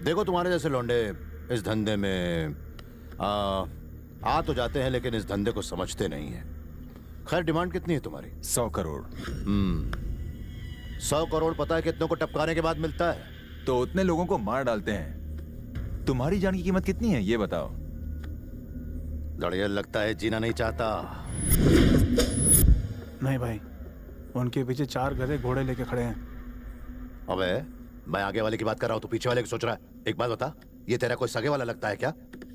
देखो, तुम्हारे जैसे लौंडे इस धंधे में आ तो जाते हैं, लेकिन इस धंधे को समझते नहीं है। खैर, डिमांड कितनी है तुम्हारी? 100 करोड़। 100 करोड़ पता है कितनों को टपकाने के बाद मिलता है? तो उतने लोगों को मार डालते हैं। तुम्हारी जान की कीमत कितनी है ये बताओ। लड़ियल लगता है जीना नहीं चाहता। नहीं भाई, उनके पीछे 4 गधे घोड़े लेके खड़े हैं। अबे, मैं आगे वाले की बात कर रहा हूँ, तू पीछे वाले की सोच रहा है। एक बात बता, ये तेरा कोई सगे वाला लगता है क्या?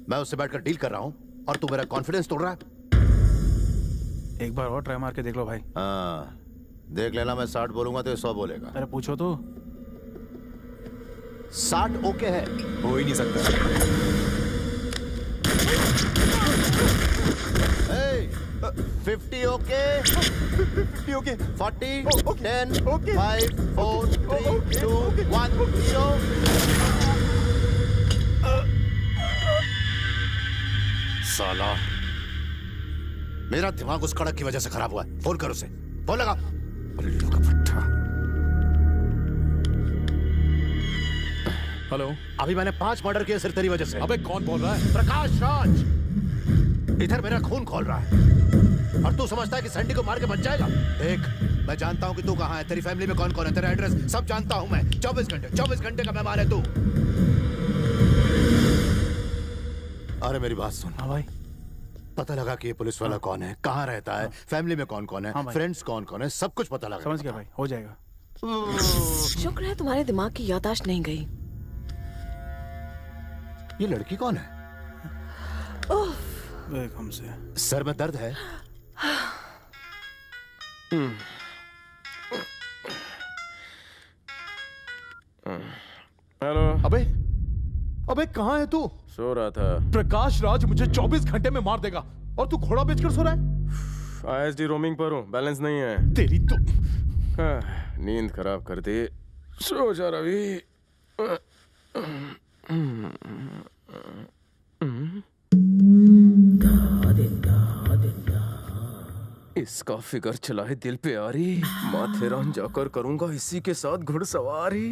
मैं उससे बैठकर डील कर रहा हूँ और तू मेरा कॉन्फिडेंस तोड़ रहा है। एक बार और ट्राई मार के देख लो भाई। हाँ, देख लेना, मैं 60 बोलूंगा तो ये 100 बोलेगा। अरे पूछो तो। 60 ओके है? हो ही नहीं सकता। Hey! 50 okay, 50 okay, 40, okay, 10, okay, 5, 4, 3, 2, 1, 0। साला, मेरा दिमाग उस कड़क की वजह से खराब हुआ है। फोन कर उसे, फोन लगा। उल्लू का पट्टा। हेलो, अभी मैंने 5 मर्डर किए सिर्फ तेरी वजह से। अबे कौन बोल रहा है? प्रकाश राज इधर मेरा खून खोल रहा है और तू समझता है कि सैंडी को मार के बच जाएगा? देख, मैं जानता हूं कि तू कहां है, तेरी फैमिली में कौन कौन है, तेरा एड्रेस सब जानता हूं मैं। 24 घंटे का मेहमान है तू। अरे मेरी बात सुन। हाँ भाई। पता लगा कि ये पुलिस वाला कौन है, कहाँ रहता है, फैमिली में कौन कौन है, फ्रेंड्स कौन कौन है, सब कुछ पता लगा। समझ गया भाई, हो जाएगा। शुक्र है तुम्हारे दिमाग की याददाश्त नहीं गई। ये लड़की कौन है? हमसे सर में दर्द है। हेलो। अबे कहाँ है तू? सो रहा था। प्रकाश राज मुझे 24 घंटे में मार देगा और तू घोड़ा बेचकर सो रहा है? आईएसडी रोमिंग पर हूँ, बैलेंस नहीं है। तेरी तो नींद खराब कर दी। सो जा रवि। इसका फिगर चला है दिल पे आ रही, माथेरान जाकर करूंगा इसी के साथ घुड़सवारी।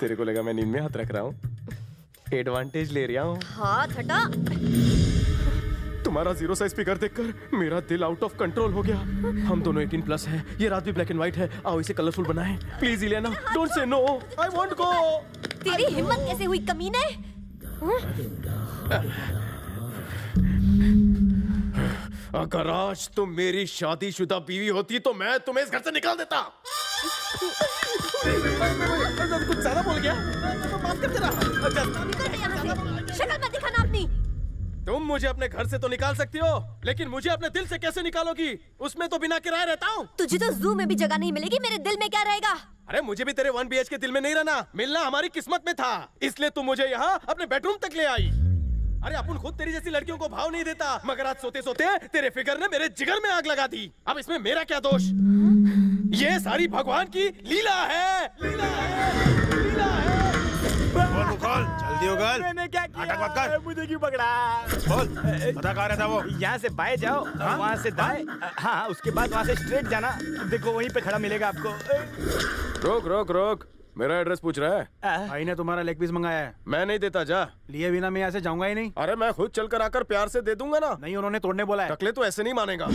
तेरे को लगा मैं नींद में हाथ रख रहा हूँ? एडवांटेज ले रहा हूँ। हाथ हटा। तुम्हारा 0 साइज फिगर देखकर मेरा दिल आउट ऑफ कंट्रोल हो गया। हम दोनों 18+ हैं। ये रात भी ब्लैक एंड व्हाइट है। आओ इसे कलरफुल बनाएं। Please Ileana, don't say no. I want go. तेरी हिम्मत कैसे हुई कमीने? अगर आज तुम मेरी शादीशुदा बीवी होती तो मैं तुम्हें इस घर से निकाल देता। कुछ ज्यादा बोल गया, माफ कर देना। शक्ल मत दिखाना अपनी। तुम मुझे अपने घर से तो निकाल सकती हो, लेकिन मुझे अपने दिल से कैसे निकालोगी? उसमें तो बिना किराए रहता हूँ। तुझे तो जू में भी जगह नहीं मिलेगी, मेरे दिल में क्या रहेगा? अरे मुझे भी तेरे 1 BHK दिल में नहीं रहना। मिलना हमारी किस्मत में था, इसलिए तू मुझे यहाँ अपने बेडरूम तक ले आई। अरे अपन खुद तेरी जैसी लड़कियों को भाव नहीं देता, मगर आज सोते सोते तेरे फिगर ने मेरे जिगर में आग लगा दी। अब इसमें मेरा क्या दोष? ये सारी भगवान की लीला है, लीला है, लीला है। बोल, जल्दी हो गल। मैंने क्या नाटक मत किया? कर। मुझे क्यों पकड़ा? बोल, पता कहाँ रहता वो? यहाँ से बाएं जाओ, वहाँ से दाएं, हाँ उसके बाद वहाँ से स्ट्रेट जाना। देखो वहीं पे खड़ा मिलेगा आपको। रोक रोक रोक, मेरा एड्रेस पूछ रहा है। भाई ने तुम्हारा लेग पीस मंगाया है। मैं नहीं देता, जा। लिए बिना मैं यहाँ से जाऊंगा ही नहीं। अरे मैं खुद चल कर आकर प्यार से दे दूंगा ना। नहीं, उन्होंने तोड़ने बोला है। टकले तो ऐसे नहीं मानेगा।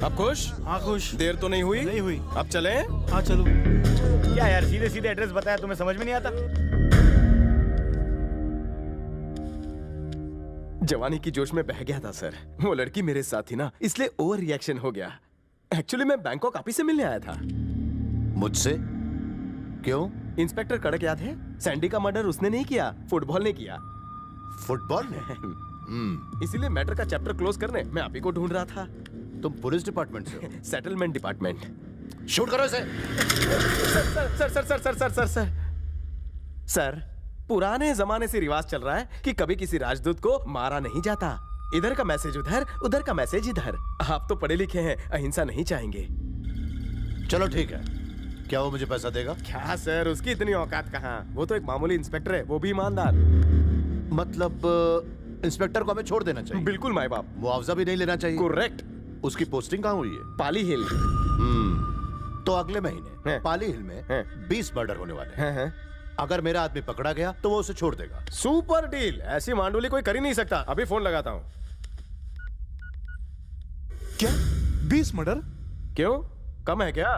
अब खुश? हाँ खुश। देर तो नहीं हुई? नहीं हुई। अब चलें? हाँ चलो। क्या यार, सीधे सीधे एड्रेस बताया, तुम्हें समझ में नहीं आता? जवानी की जोश में बह गया था सर। वो लड़की मेरे साथ थी ना, इसलिए ओवर रिएक्शन हो गया। एक्चुअली मैं बैंकॉक आप ही से मिलने आया था। मुझसे? क्यों? इंस्पेक्टर कड़क याद है? सैंडी का मर्डर उसने नहीं किया, फुटबॉल ने किया। फुटबॉल ने? इसीलिए मैटर का चैप्टर क्लोज करने मैं आप ही को ढूंढ रहा था। तुम पुलिस डिपार्टमेंट से हो? Settlement department. शूट करो इसे। Sir sir sir sir sir sir sir sir sir, पुराने जमाने से रिवाज चल रहा है कि कभी किसी राजदूत को मारा नहीं जाता। इधर का मैसेज उधर, उधर का मैसेज इधर। आप तो पढ़े लिखे हैं, अहिंसा नहीं चाहेंगे। चलो ठीक है, क्या वो मुझे पैसा देगा? क्या सर, उसकी इतनी औकात कहाँ? वो तो एक मामूली इंस्पेक्टर है, वो भी ईमानदार। मतलब इंस्पेक्टर को हमें छोड़ देना चाहिए? बिल्कुल माय बाप। मुआवजा भी नहीं लेना चाहिए? करेक्ट। उसकी पोस्टिंग कहाँ हुई है? पाली हिल। तो अगले महीने पाली हिल में 20 मर्डर होने वाले हैं। अगर मेरा आदमी पकड़ा गया तो वो उसे छोड़ देगा। सुपर डील, ऐसी मांडुली कोई कर ही नहीं सकता। अभी फोन लगाता हूँ। क्या 20 मर्डर? क्यों, कम है क्या?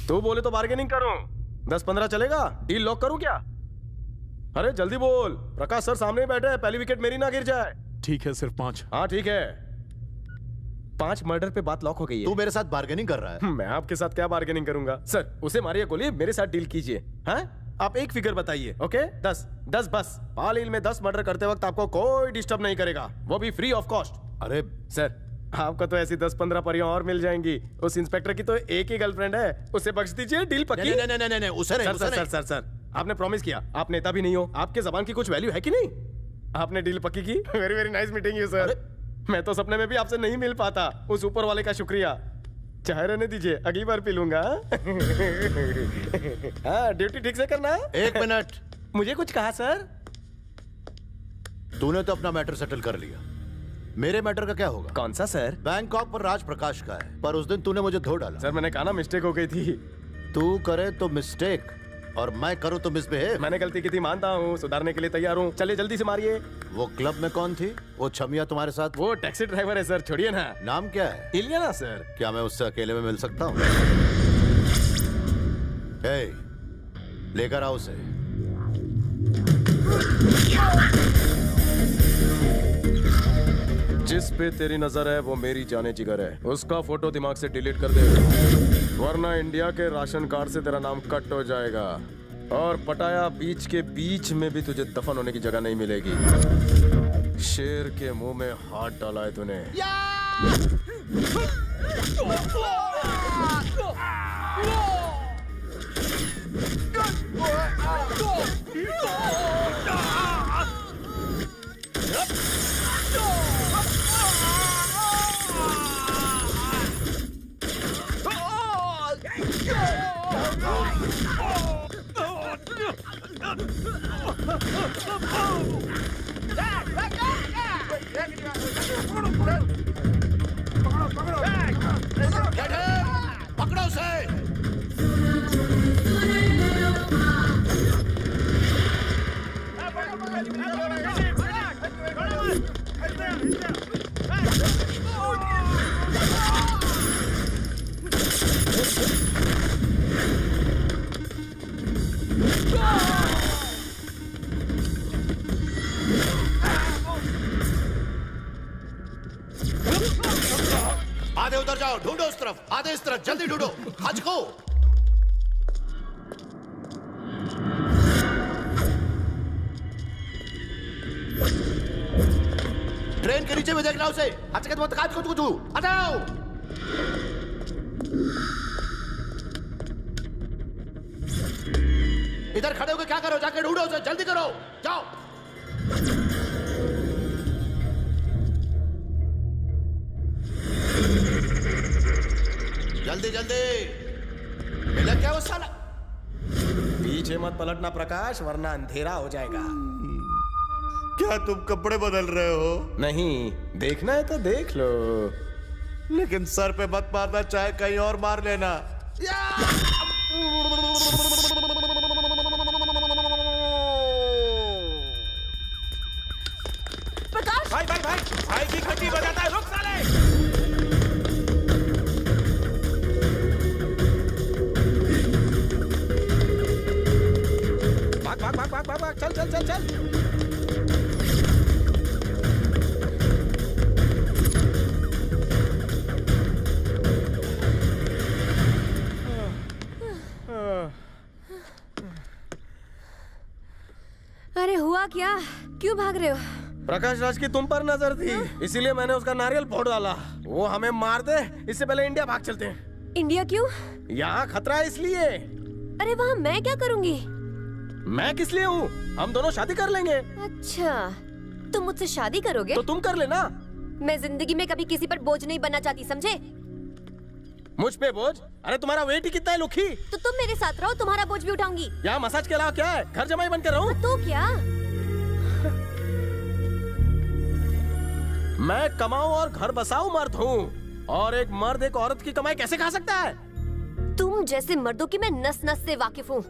तू बोले तो बार्गेनिंग करूं। 10-15 चलेगा? डील लॉक करूं क्या? अरे जल्दी बोल, प्रकाश सर सामने ही बैठे हैं, पहली विकेट मेरी ना गिर जाए। ठीक है, सिर्फ 5। हाँ ठीक है। 5 मर्डर पे बात लॉक हो गई तू है। मेरे साथ बार्गेनिंग कर रहा है। मैं आपके साथ क्या बार्गेनिंग करूंगा सर? उसे मारिए गोली, मेरे साथ डील कीजिए। हाँ, आप एक फिगर बताइए। ओके, 10 बस। पालील में 10 मर्डर करते वक्त आपको कोई डिस्टर्ब नहीं करेगा, वो भी फ्री ऑफ कॉस्ट। अरे सर, आपको तो ऐसी 10-15 परियां और मिल जाएंगी। उस इंस्पेक्टर की तो एक ही गर्लफ्रेंड है, उसे बख्श दीजिए, डील पक्की। नहीं, उसे नहीं, उसे नहीं। सर, आपने प्रॉमिस किया, आप नेता भी नहीं हो, आपके जबान की कुछ वैल्यू है कि नहीं? आपने डील पक्की की। Very very nice meeting you sir. मैं तो सपने में भी आपसे नहीं मिल पाता। उस ऊपर वाले का शुक्रिया। चाय रहने दीजिए, अगली बार पी लूंगा। हाँ, ड्यूटी ठीक से करना। 1 मिनट। मुझे कुछ कहा सर? तूने तो अपना मैटर सेटल कर लिया, मेरे मैटर का क्या होगा? कौन सा सर? बैंकॉक पर राज प्रकाश का है, पर उस दिन तूने मुझे धो डाला। सर, मैंने कहा ना मिस्टेक हो गई थी। तू करे तो मिस्टेक और मैं करूं तो मिसबिहेव। मैंने गलती की थी, मानता हूँ, सुधारने के लिए तैयार हूँ। चलिए जल्दी से मारिए। वो क्लब में कौन थी? वो छमिया तुम्हारे साथ? वो टैक्सी ड्राइवर है सर, छोड़िए ना। नाम क्या है? इलियाना सर। क्या मैं उससे अकेले में मिल सकता हूँ? लेकर आओ उसे। जिस पे तेरी नजर है वो मेरी जाने जिगर है। उसका फोटो दिमाग से डिलीट कर दे, वरना इंडिया के राशन कार्ड से तेरा नाम कट हो जाएगा और पटाया बीच के बीच में भी तुझे दफन होने की जगह नहीं मिलेगी। शेर के मुंह में हाथ डाला है तूने। पकड़ो उसे। आधे उधर जाओ, ढूंढो उस तरफ, आधे इस तरफ, जल्दी ढूंढो। आज को ट्रेन के नीचे में देखना उसे। आज के मत काज को तू आ जाओ। इधर खड़े होकर क्या करो? जाके ढूंढो उसे, जल्दी करो, जाओ। जल्दी जल्दी। मिला क्या वो साला? पीछे मत पलटना प्रकाश, वरना अंधेरा हो जाएगा। क्या तुम कपड़े बदल रहे हो? नहीं, देखना है तो देख लो, लेकिन सर पे मत मारना, चाहे कहीं और मार लेना। प्रकाश! भाई की घंटी बजाता है, रुक साले! भाग, चल। अरे हुआ क्या? क्यों भाग रहे हो? प्रकाश राज की तुम पर नजर थी, इसीलिए मैंने उसका नारियल फोड़ डाला। वो हमें मार दे, इससे पहले इंडिया भाग चलते हैं। इंडिया क्यों? यहाँ खतरा है इसलिए। अरे वहाँ मैं क्या करूँगी? मैं किस लिए हूँ? हम दोनों शादी कर लेंगे। अच्छा, तुम मुझसे शादी करोगे? तो तुम कर लेना। मैं जिंदगी में कभी किसी पर बोझ नहीं बनना चाहती, समझे? मुझ पे बोझ? अरे तुम्हारा वेट ही कितना है लुखी। तो तुम मेरे साथ रहो, तुम्हारा बोझ भी उठाऊंगी। यहाँ मसाज के अलावा क्या है? घर जमाई बन के रहूं? तो क्या? मैं कमाऊं और घर बसाऊं मर्द हूँ, और एक मर्द एक औरत की कमाई कैसे खा सकता है? तुम जैसे मर्दों की मैं नस नस से वाकिफ हूँ।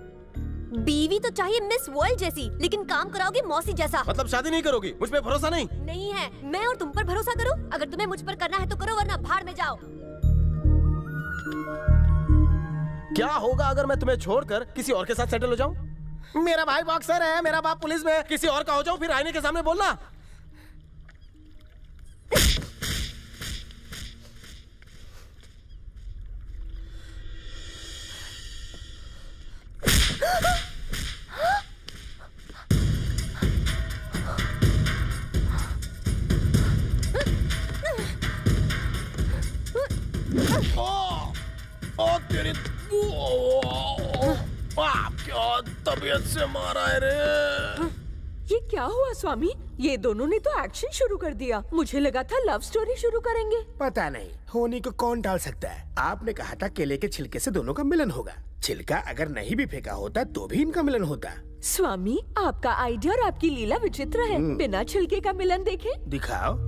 बीवी तो चाहिए मिस वर्ल्ड जैसी, लेकिन काम कराओगी मौसी जैसा। मतलब शादी नहीं करोगी? मुझ पे भरोसा नहीं? नहीं है। मैं और तुम पर भरोसा करूँ? अगर तुम्हें मुझ पर करना है तो करो, वरना भाड़ में जाओ। क्या होगा अगर मैं तुम्हें छोड़कर किसी और के साथ सेटल हो जाऊं? मेरा भाई बॉक्सर है, मेरा बाप पुलिस में, किसी और का हो जाऊं फिर आईने के सामने बोलना। ओ तेरी क्या तबीयत से मारा है रे। ये क्या हुआ स्वामी? ये दोनों ने तो एक्शन शुरू कर दिया। मुझे लगा था लव स्टोरी शुरू करेंगे। पता नहीं होने को कौन टाल सकता है। आपने कहा था केले के छिलके से दोनों का मिलन होगा। छिलका अगर नहीं भी फेंका होता तो भी इनका मिलन होता। स्वामी, आपका आइडिया और आपकी लीला विचित्र है। बिना छिलके का मिलन देखे। दिखाओ।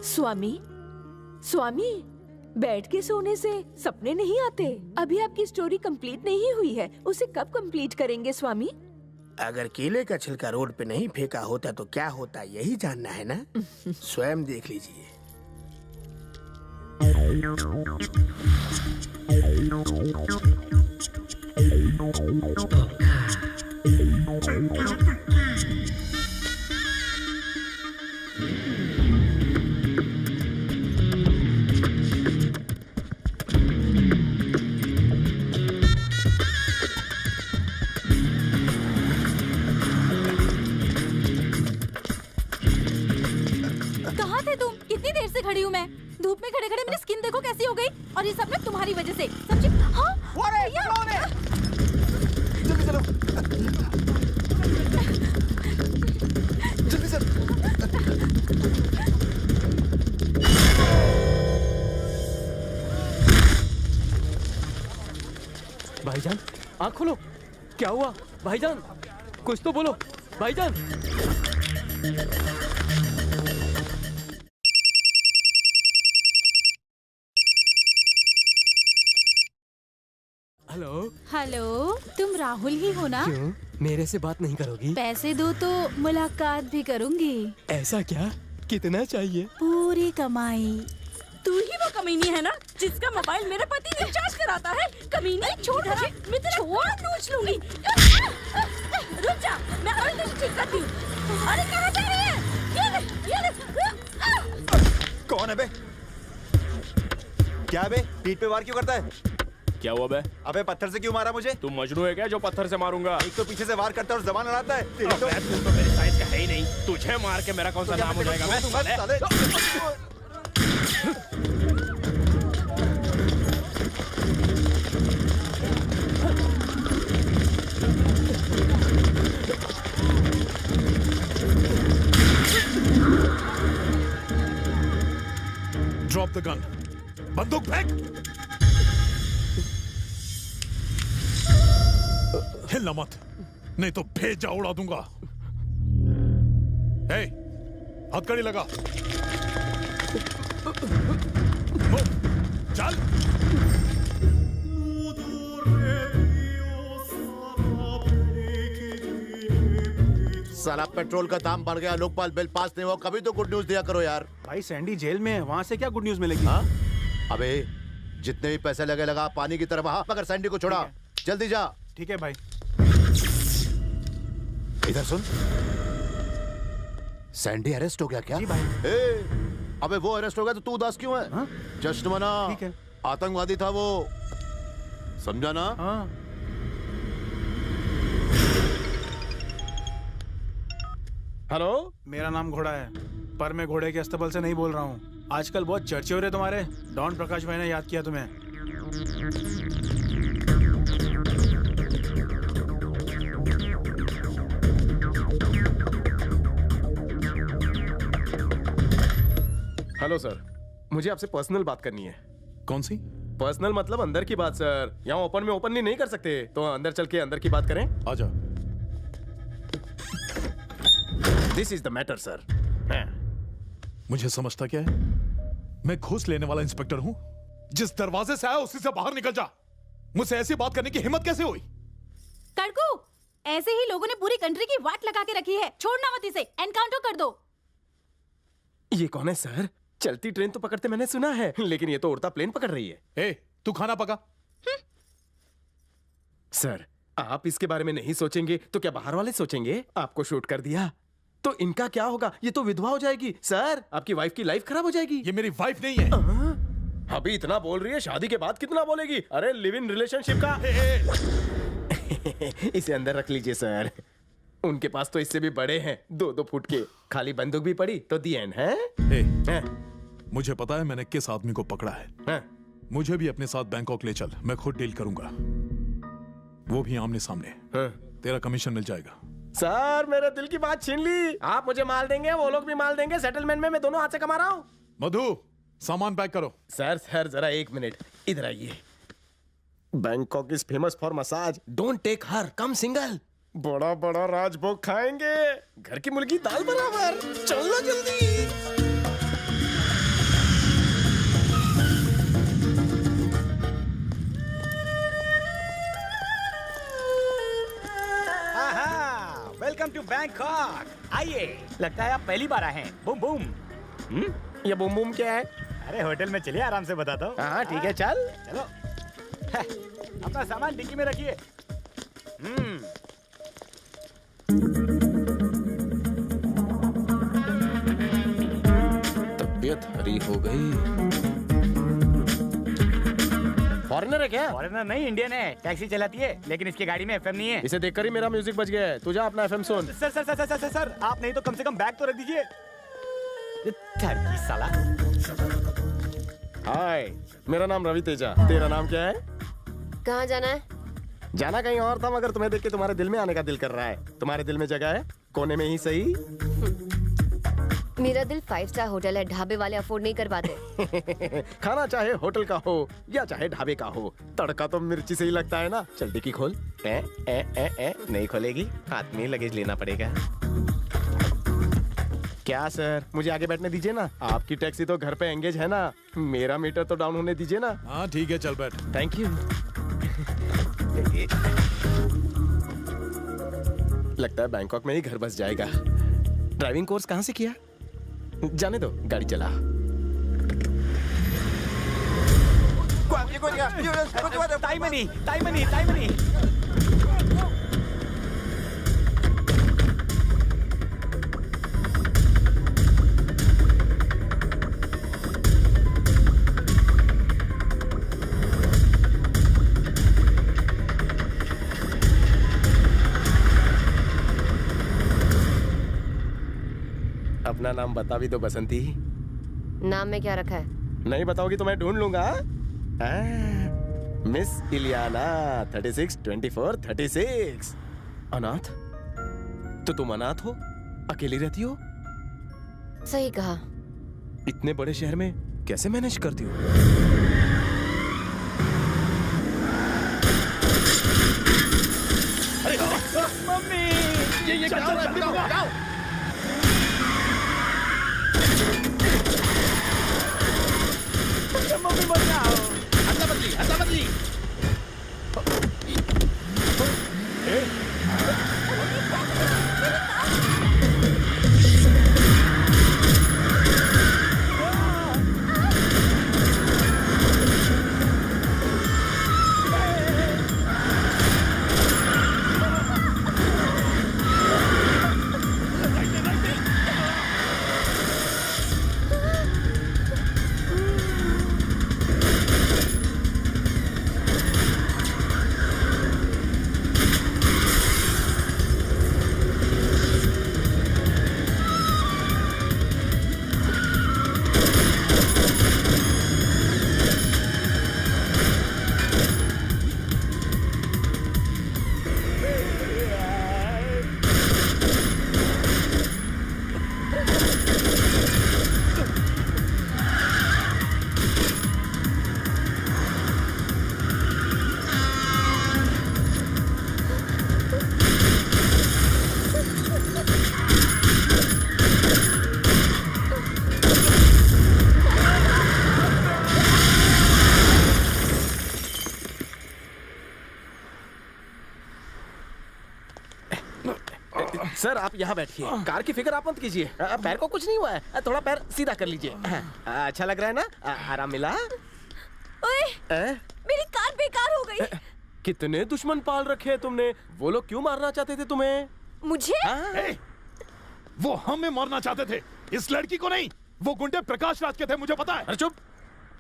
स्वामी, स्वामी, बैठ के सोने से सपने नहीं आते। अभी आपकी स्टोरी कंप्लीट नहीं हुई है। उसे कब कंप्लीट करेंगे स्वामी? अगर केले का छिलका रोड पे नहीं फेंका होता तो क्या होता, यही जानना है ना? स्वयं देख लीजिए। कहाँ थे तुम? कितनी देर से खड़ी हूँ मैं। धूप में खड़े खड़े मेरी स्किन देखो कैसी हो गई। और ये सब ना तुम्हारी वजह से। समझे? हाँ? भैया! जल्दी चलो। जल्दी चलो। भाईजान, आँख खोलो। क्या हुआ भाईजान? कुछ तो बोलो भाईजान। हेलो। हेलो, तुम राहुल ही हो ना? क्यों? मेरे से बात नहीं करोगी? पैसे दो तो मुलाकात भी करूंगी। ऐसा क्या? कितना चाहिए? पूरी कमाई। तू ही वो कमीनी है ना जिसका मोबाइल मेरे पति रिचार्ज कराता है। कमीनी, छोड़ मुझे, मैं तेरा फोन नोच लूंगी। रुक जा, मैं और तुझे ठीक करती हूँ। अरे कहाँ जा रही है? ये कौन है बे? क्या बे? पीठ पे वार क्यों करता है? क्या हुआ बे? अबे पत्थर से क्यों मारा मुझे? तू मजनू है क्या जो पत्थर से मारूंगा? एक तो पीछे से वार करता है और जबान लड़ाता है। तू तो मेरे साइज का है ही नहीं। तुझे मार के मेरा कौन सा नाम हो जाएगा? Drop the gun. बंदूक फेंक। हिलना मत, नहीं तो भेजा उड़ा दूंगा। हे, हथकड़ी लगा। चल। साला पेट्रोल का दाम बढ़ गया, लोकपाल बिल पास नहीं हुआ। कभी तो गुड न्यूज दिया करो यार। भाई सैंडी जेल में है, वहाँ से क्या गुड न्यूज मिलेगी? हाँ? अबे जितने भी पैसे लगे लगा पानी की तरह वहाँ, मगर सैंडी को छोड़ा। जल्दी जा। ठीक है भाई। इधर सुन, सैंडी अरेस्ट हो गया क्या? जी भाई। अबे वो अरेस्ट हो गया तो तू उदास क्यों है? हाँ? जश्न मना। ठीक है। आतंकवादी था वो, समझा ना? हाँ। हेलो, मेरा नाम घोड़ा है, पर मैं घोड़े के अस्तबल से नहीं बोल रहा हूँ। आजकल बहुत चर्चे हो रहे तुम्हारे। डॉन प्रकाश भाई ने याद किया तुम्हें। हेलो सर, मुझे आपसे पर्सनल बात करनी है। कौन सी? पर्सनल मतलब अंदर की बात सर। यहाँ ओपन में ओपनली नहीं कर सकते, तो अंदर चल के अंदर की बात करें। आजा। This is the matter sir. मुझे समझता क्या है? मैं घूस लेने वाला इंस्पेक्टर हूं? जिस दरवाजे से आया उसी से बाहर निकल जा। मुझसे ऐसी बात करने की हिम्मत कैसे हुई? कड़कू, ऐसे ही लोगों ने पूरी कंट्री की वाट लगा के रखी है। छोड़ना मत इसे, एनकाउंटर कर दो। ये कौन है सर? चलती ट्रेन तो पकड़ते मैंने सुना है, लेकिन ये तो उड़ता प्लेन पकड़ रही है। ए, तू खाना पका। सर, आप इसके बारे में नहीं सोचेंगे तो क्या बाहर वाले सोचेंगे? आपको शूट कर दिया तो इनका क्या होगा? ये तो विधवा हो जाएगी। सर, आपकी वाइफ की लाइफ खराब हो जाएगी। ये मेरी वाइफ नहीं है। अभी इतना बोल रही है, शादी के बाद कितना बोलेगी? अरे लिव इन रिलेशनशिप का। इसे अंदर रख लीजिए सर। उनके पास तो इससे भी बड़े हैं, 2-2 फुट के। खाली बंदूक भी पड़ी तो दी एंड है। मुझे पता है मैंने किस आदमी को पकड़ा है। मुझे भी अपने साथ बैंकॉक ले चल, मैं खुद डील करूंगा, वो भी आमने सामने। तेरा कमीशन मिल जाएगा। सर, मेरे दिल की बात छीन ली। आप मुझे माल देंगे, वो लोग भी माल देंगे। सेटलमेंट में मैं दोनों हाथ से कमा रहा हूँ। मधु, सामान पैक करो। सर जरा 1 मिनट इधर आइए। Bangkok is famous for massage. Don't take her, come single. बड़ा बड़ा राजभोग खाएंगे, घर की मुर्गी दाल बराबर। चलो जल्दी। Welcome to Bangkok. आइए, लगता है आप पहली बार आए हैं। Boom boom. ये बूम बूम क्या है? अरे होटल में चलिए, आराम से बताता हूँ। हाँ ठीक है, चल चलो। अपना सामान डिक्की में रखिए। तबीयत हरी हो गई। फॉरेनर है क्या? फॉरेनर नहीं, इंडियन है। टैक्सी चलाती है, लेकिन इसकी गाड़ी में एफएम नहीं है। इसे देखकर ही मेरा म्यूजिक बज गया है। तू जा अपना एफएम सुन। Sir sir sir sir sir sir, आप नहीं तो कम से कम बैग तो रख दीजिए। साला। हाय, मेरा नाम रवि तेजा। तेरा नाम क्या है? कहाँ जाना है? जाना कहीं और था, मगर तुम्हें देख के तुम्हारे दिल में आने का दिल कर रहा है। तुम्हारे दिल में जगह है, कोने में ही सही। मेरा दिल 5 स्टार होटल है, ढाबे वाले अफोर्ड नहीं कर पाते। खाना चाहे होटल का हो या चाहे ढाबे का हो, तड़का तो मिर्ची से ही लगता है ना। चल डिक्की खोल। नहीं खोलेगी, हाथ में लगेज लेना पड़ेगा। क्या सर, मुझे आगे बैठने दीजिए ना। आपकी टैक्सी तो घर पे एंगेज है ना। मेरा मीटर तो डाउन होने दीजिए ना। हाँ ठीक है, चल बैठ। Thank you. लगता है बैंकॉक में ही घर बस जाएगा। ड्राइविंग कोर्स कहाँ से किया? जाने दो, गाड़ी चला। टाइम। अपना नाम बता भी दो बसंती। नाम में क्या रखा है? नहीं बताओगी तो मैं ढूंढ लूंगा। मिस इलियाना 36 24 36। अनाथ? तो तुम अनाथ हो? अकेली रहती हो? सही कहा। इतने बड़े शहर में कैसे मैनेज करती हो? अरे मम्मी, ये क्या हो रहा है? मम्मी मत जाओ। अदला बदली। सर आप यहाँ बैठिए, कार की फिक्र आप मत कीजिए। पैर को कुछ नहीं हुआ है, थोड़ा पैर सीधा कर लीजिए। अच्छा लग रहा है ना? आराम मिला? ओए, मेरी कार बेकार हो गई। कितने दुश्मन पाल रखे हैं तुमने? वो लोग क्यों मारना चाहते थे तुम्हें? मुझे? वो हमें मारना चाहते थे, इस लड़की को नहीं। वो गुंडे प्रकाश राज के थे, मुझे पता है। अरे चुप,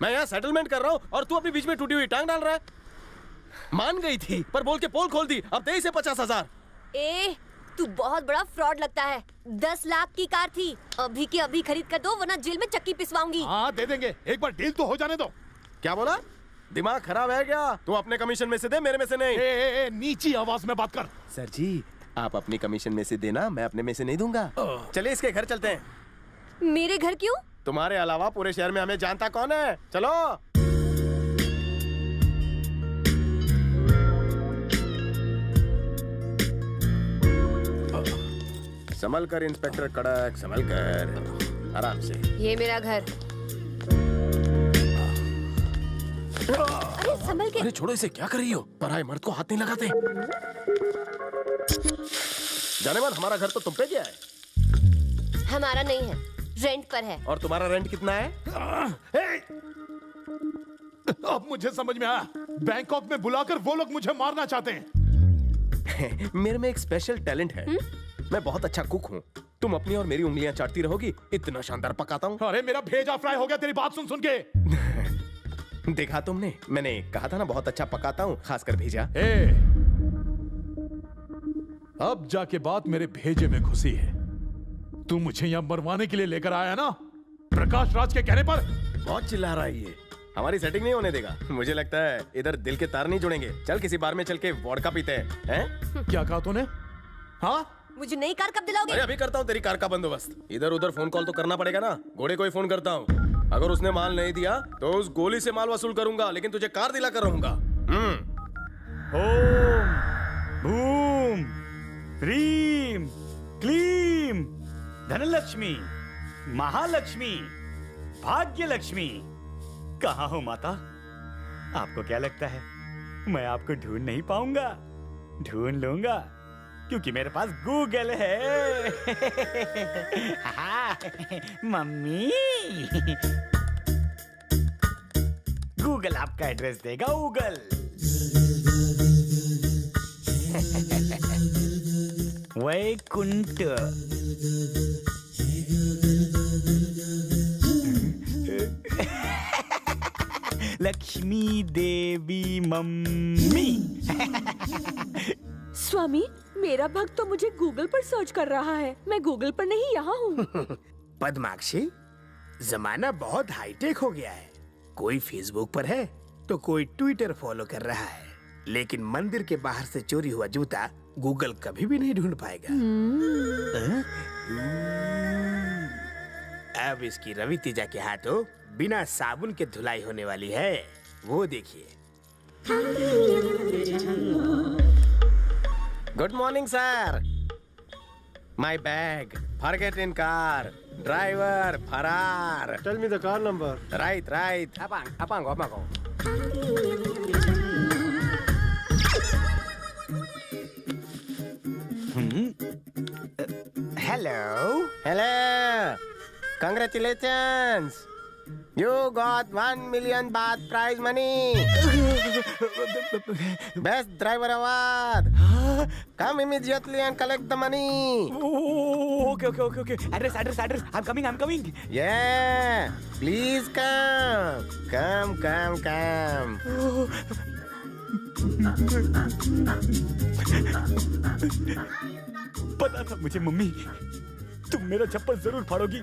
मैं यहाँ सेटलमेंट कर रहा हूँ और तू अपने बीच में टूटी हुई टांग डाल रहा है। मान गई थी पर बोल के पोल खोल दी, अब दे इसे 50,000। तू बहुत बड़ा फ्रॉड लगता है। 10 लाख की कार थी, अभी की अभी खरीद कर दो वरना जेल में चक्की पिसवाऊंगी। हाँ दे देंगे, एक बार डील तो हो जाने दो। क्या बोला? दिमाग खराब है क्या? तू अपने कमीशन में से दे, मेरे में से नहीं। नीची आवाज में बात कर। सर जी आप अपनी कमीशन में से देना, मैं अपने में से नहीं दूंगा। चलिए इसके घर चलते हैं। मेरे घर क्यों? तुम्हारे अलावा पूरे शहर में हमें जानता कौन है? चलो। संभल कर इंस्पेक्टर कड़क, संभल कर, आराम से। ये मेरा घर। अरे संभल के। अरे छोड़ो इसे, क्या कर रही हो? पराये मर्द को हाथ नहीं लगाते। जाने बाद हमारा घर तो तुम पे गया है। हमारा नहीं है, रेंट पर है। और तुम्हारा रेंट कितना है? अब मुझे समझ में आया, बैंकॉक में बुलाकर वो लोग मुझे मारना चाहते हैं। मेरे में एक स्पेशल टैलेंट है। मैं बहुत अच्छा कुक हूँ। तुम अपनी और मेरी उंगलियां चाटती रहोगी, इतना शानदार पकाता हूँ। अरे मेरा भेजा फ्राई हो गया तेरी बात सुन सुन के। देखा तुमने, मैंने कहा था ना बहुत अच्छा पकाता हूँ, खासकर भेजा। अब जाके बात मेरे भेजे में घुसी है। तू मुझे यहाँ मरवाने के लिए लेकर आया ना, प्रकाश राज के कहने पर। बहुत चिल्ला रहा है ये, हमारी सेटिंग नहीं होने देगा। मुझे लगता है इधर दिल के तार नहीं जुड़ेंगे। चल किसी बार में चल के वोडका पीते हैं। क्या कहा तूने? हाँ मुझे नई कार कब दिलाओगे? अरे अभी करता हूँ तेरी कार का बंदोबस्त। इधर उधर फोन कॉल तो करना पड़ेगा ना। घोड़े को ही फोन करता हूँ, अगर उसने माल नहीं दिया तो उस गोली से माल वसूल करूंगा, लेकिन तुझे कार दिला कर रहूंगा। ओम भूम ह्रीम क्लीम धनलक्ष्मी महालक्ष्मी भाग्यलक्ष्मी। कहाँ हो माता? आपको क्या लगता है मैं आपको ढूंढ नहीं पाऊंगा? ढूंढ लूंगा, क्योंकि मेरे पास गूगल है। मम्मी गूगल आपका एड्रेस देगा। गूगल वैकुंठ लक्ष्मी देवी मम्मी। स्वामी मेरा भक्त तो मुझे गूगल पर सर्च कर रहा है, मैं गूगल पर नहीं यहाँ हूँ। पद्माक्षी, जमाना बहुत हाईटेक हो गया है। कोई फेसबुक पर है तो कोई ट्विटर फॉलो कर रहा है, लेकिन मंदिर के बाहर से चोरी हुआ जूता गूगल कभी भी नहीं ढूंढ पाएगा। अब इसकी रवि तेजा के हाथों बिना साबुन के धुलाई होने वाली है, वो देखिए। Good morning sir. My bag forget in car, driver फरार। Tell me the car number. Right right. अपांगो। Hello Congratulations! You got 1 million baht prize money. Best driver award. Come immediately and collect the money. Okay. Address. I'm coming. Yeah. Please come. Come. पता था मुझे मम्मी, तुम मेरा चप्पल जरूर फाड़ोगी।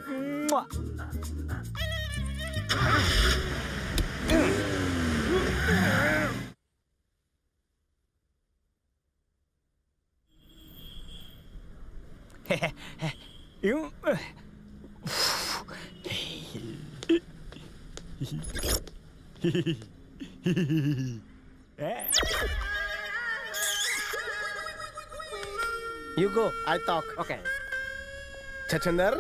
You go. I talk. Okay. छछंदर,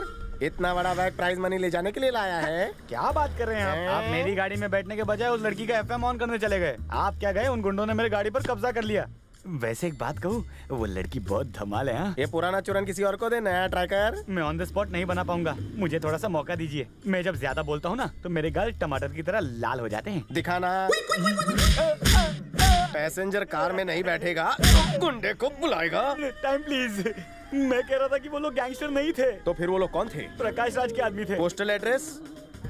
इतना बड़ा बैग प्राइज मनी ले जाने के लिए लाया है? क्या बात कर रहे हैं आप? मेरी गाड़ी में बैठने के बजाय उस लड़की का FM ऑन करने चले गए। आप क्या गए? उन गुंडों ने मेरी गाड़ी पर कब्जा कर लिया। वैसे एक बात कहूँ, वो लड़की बहुत धमाल है। हाँ, ये पुराना चूरन किसी और को दे, नया ट्राई कर। मैं ऑन द स्पॉट नहीं बना पाऊंगा, मुझे थोड़ा सा मौका दीजिए। मैं जब ज्यादा बोलता हूँ ना तो मेरे गाल टमाटर की तरह लाल हो जाते हैं। दिखाना। पैसेंजर कार में नहीं बैठेगा, गुंडे को बुलाएगा। Time please. मैं कह रहा था कि वो लोग गैंगस्टर नहीं थे। तो फिर वो लोग कौन थे? प्रकाश राज के आदमी थे। Postal address?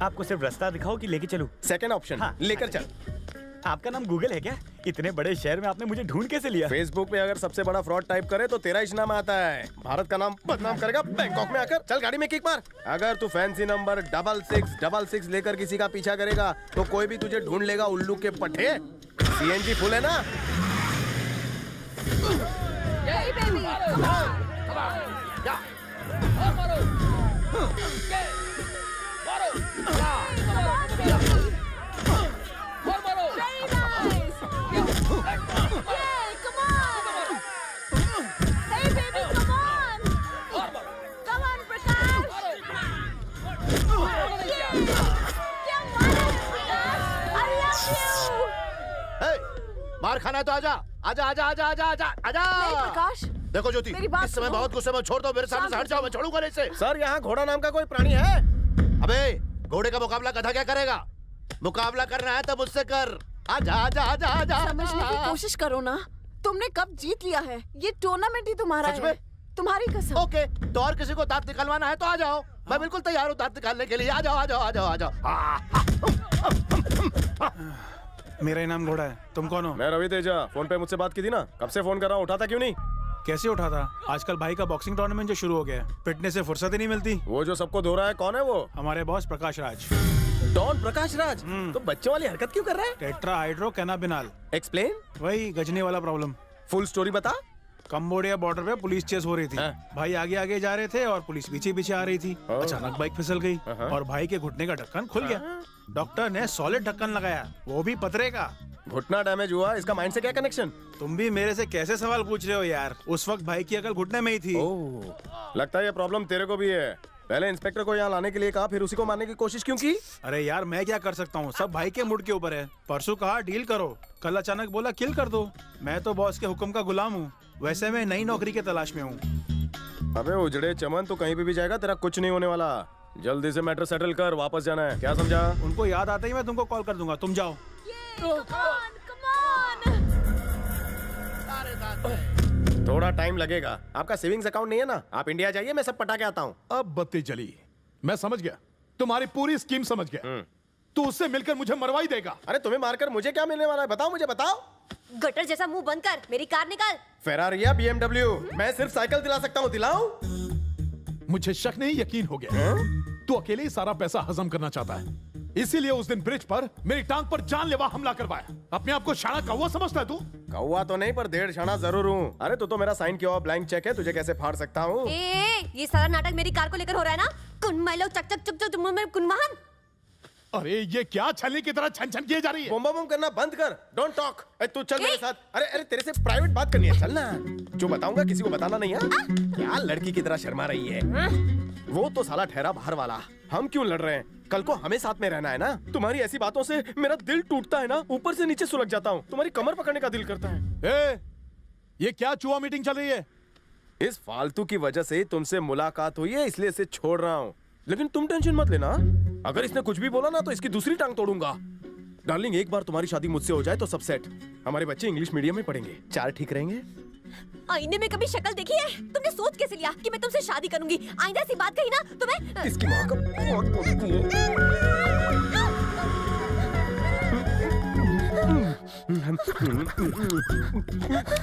आपको सिर्फ रास्ता दिखाओ कि लेके चलूं? Second option. हाँ, लेकर चल। आपका नाम गूगल है क्या? इतने बड़े शहर में आपने मुझे ढूंढ कैसे लिया? फेसबुक पे अगर सबसे बड़ा फ्रॉड टाइप करे तो तेरा ही नाम आता है। भारत का नाम बदनाम करेगा बैंकॉक में आकर। चल गाड़ी में किक मार। अगर तू फैंसी नंबर 6666 लेकर किसी का पीछा करेगा तो कोई भी तुझे ढूंढ लेगा उल्लू के पट्टे। सीएनजी फुल है ना? मार खाना है तो आजा आजा आजा आजा आजा आजा आजा। प्रकाश, देखो ज्योति, मेरी बात इस समय सुनो। बहुत गुस्से में, छोड़ दो मेरे सामने से, हट जाओ, मैं छोड़ूंगा नहीं इसे। सर यहाँ घोड़ा नाम का कोई प्राणी है? अबे घोड़े का मुकाबला गधा क्या करेगा? मुकाबला करना है तो मुझसे कर। आजा आजा आजा आजा। समझने की कोशिश करो ना, तुमने कब जीत लिया है? ये टूर्नामेंट ही तुम्हारा सच है। में? तुम्हारी कसम। ओके, तो और किसी को दांत निकलवाना है तो आ जाओ, मैं बिल्कुल तैयार हूँ दांत निकालने के लिए। आ जाओ आ जाओ आ जाओ आ जाओ। मेरा ही नाम घोड़ा है। तुम कौन हो? मैं रवि तेजा। फोन पे मुझसे बात की थी ना, कब से फोन कर रहा हूँ, उठाता क्यों नहीं? कैसे उठा था? आजकल भाई का बॉक्सिंग टूर्नामेंट जो शुरू हो गया है, पिटने से फुर्सत ही नहीं मिलती। वो जो सबको धो रहा है कौन है वो? हमारे बॉस प्रकाश राज। डॉन प्रकाश राज? तो बच्चों वाली हरकत क्यों कर रहा है? Tetra hydro cannabinol. एक्सप्लेन। वही गजनी वाला प्रॉब्लम। फुल स्टोरी बता। कंबोडिया बॉर्डर पे पुलिस चेस हो रही थी। भाई आगे आगे जा रहे थे और पुलिस पीछे पीछे आ रही थी। अचानक बाइक फिसल गई और भाई के घुटने का ढक्कन खुल गया। डॉक्टर ने सॉलिड ढक्कन लगाया, वो भी पतरे का। घुटना डैमेज हुआ, इसका माइंड से क्या कनेक्शन? तुम भी मेरे से कैसे सवाल पूछ रहे हो यार? उस वक्त भाई की अकल घुटने में ही थी। लगता है ये प्रॉब्लम तेरे को भी है। पहले इंस्पेक्टर को यहाँ लाने के लिए कहा, फिर उसी को मारने की कोशिश क्यों की? अरे यार मैं क्या कर सकता हूँ, सब भाई के मूड के ऊपर है। परसों कहा डील करो, कल अचानक बोला किल कर दो। मैं तो बॉस के हुक्म का गुलाम हूँ। वैसे मैं नई नौकरी के तलाश में हूँ। अबे उजड़े चमन, तो कहीं भी जाएगा तेरा कुछ नहीं होने वाला। जल्दी से मैटर सेटल कर, वापस जाना है, क्या समझा? उनको याद आते ही मैं तुमको कॉल कर दूंगा, तुम जाओ। थोड़ा टाइम लगेगा। आपका सेविंग्स अकाउंट नहीं है ना? आप इंडिया जाइए, मैं सब पटा के आता हूँ। अब बत्ती जली। मैं समझ गया, तुम्हारी पूरी स्कीम समझ गया। तू उससे मिलकर मुझे मरवा ही देगा। अरे तुम्हें मारकर मुझे क्या मिलने वाला है? बताओ मुझे, बताओ। गटर जैसा मुंह बंद कर, मेरी कार निकाल। फेरारी या BMW? मैं सिर्फ साइकिल दिला सकता हूँ, दिलाऊं? मुझे शक नहीं, यकीन हो गया। तू अकेले ही सारा पैसा हजम करना चाहता है, इसीलिए उस दिन ब्रिज पर मेरी टांग पर जानलेवा हमला करवाया। अपने आप को शाना कौवा समझता है तू? कौवा तो नहीं, पर 1.5 शाना जरूर हूँ। अरे तो मेरा साइन किया हुआ ब्लैंक चेक है, तुझे कैसे फाड़ सकता हूँ? ये सारा नाटक मेरी कार को लेकर हो रहा है ना? कुनमैलो चक चक चक चक तुम में कुनमहान। अरे ये क्या छलनी की तरह छन छन किए जा रही है? बम बम करना बंद कर, डोंट टॉक। तू चल मेरे साथ। अरे अरे तेरे से प्राइवेट बात करनी है, चल ना। जो बताऊंगा किसी को बताना नहीं है। क्या लड़की की तरह शर्मा रही है? वो तो साला ठहरा बाहर वाला, हम क्यों लड़ रहे हैं? कल को हमें साथ में रहना है ना। तुम्हारी ऐसी बातों से मेरा दिल टूटता है ना, ऊपर से नीचे सुलग जाता हूँ। तुम्हारी कमर पकड़ने का दिल करता है। ये क्या चुआ मीटिंग चल रही है? इस फालतू की वजह से तुमसे मुलाकात हुई है, इसलिए इसे छोड़ रहा हूँ। लेकिन तुम टेंशन मत लेना, अगर इसने कुछ भी बोला ना तो इसकी दूसरी टांग तोड़ूंगा। डार्लिंग, एक बार तुम्हारी शादी मुझसे हो जाए तो सब सेट। हमारे बच्चे इंग्लिश मीडियम में पढ़ेंगे, 4 ठीक रहेंगे। आईने में कभी शक्ल देखी है? तुमने सोच कैसे लिया कि मैं तुमसे शादी करूंगी? आइंदा सी बात कही ना तुम्हें। इसकी माँ का बहुत बोलती है।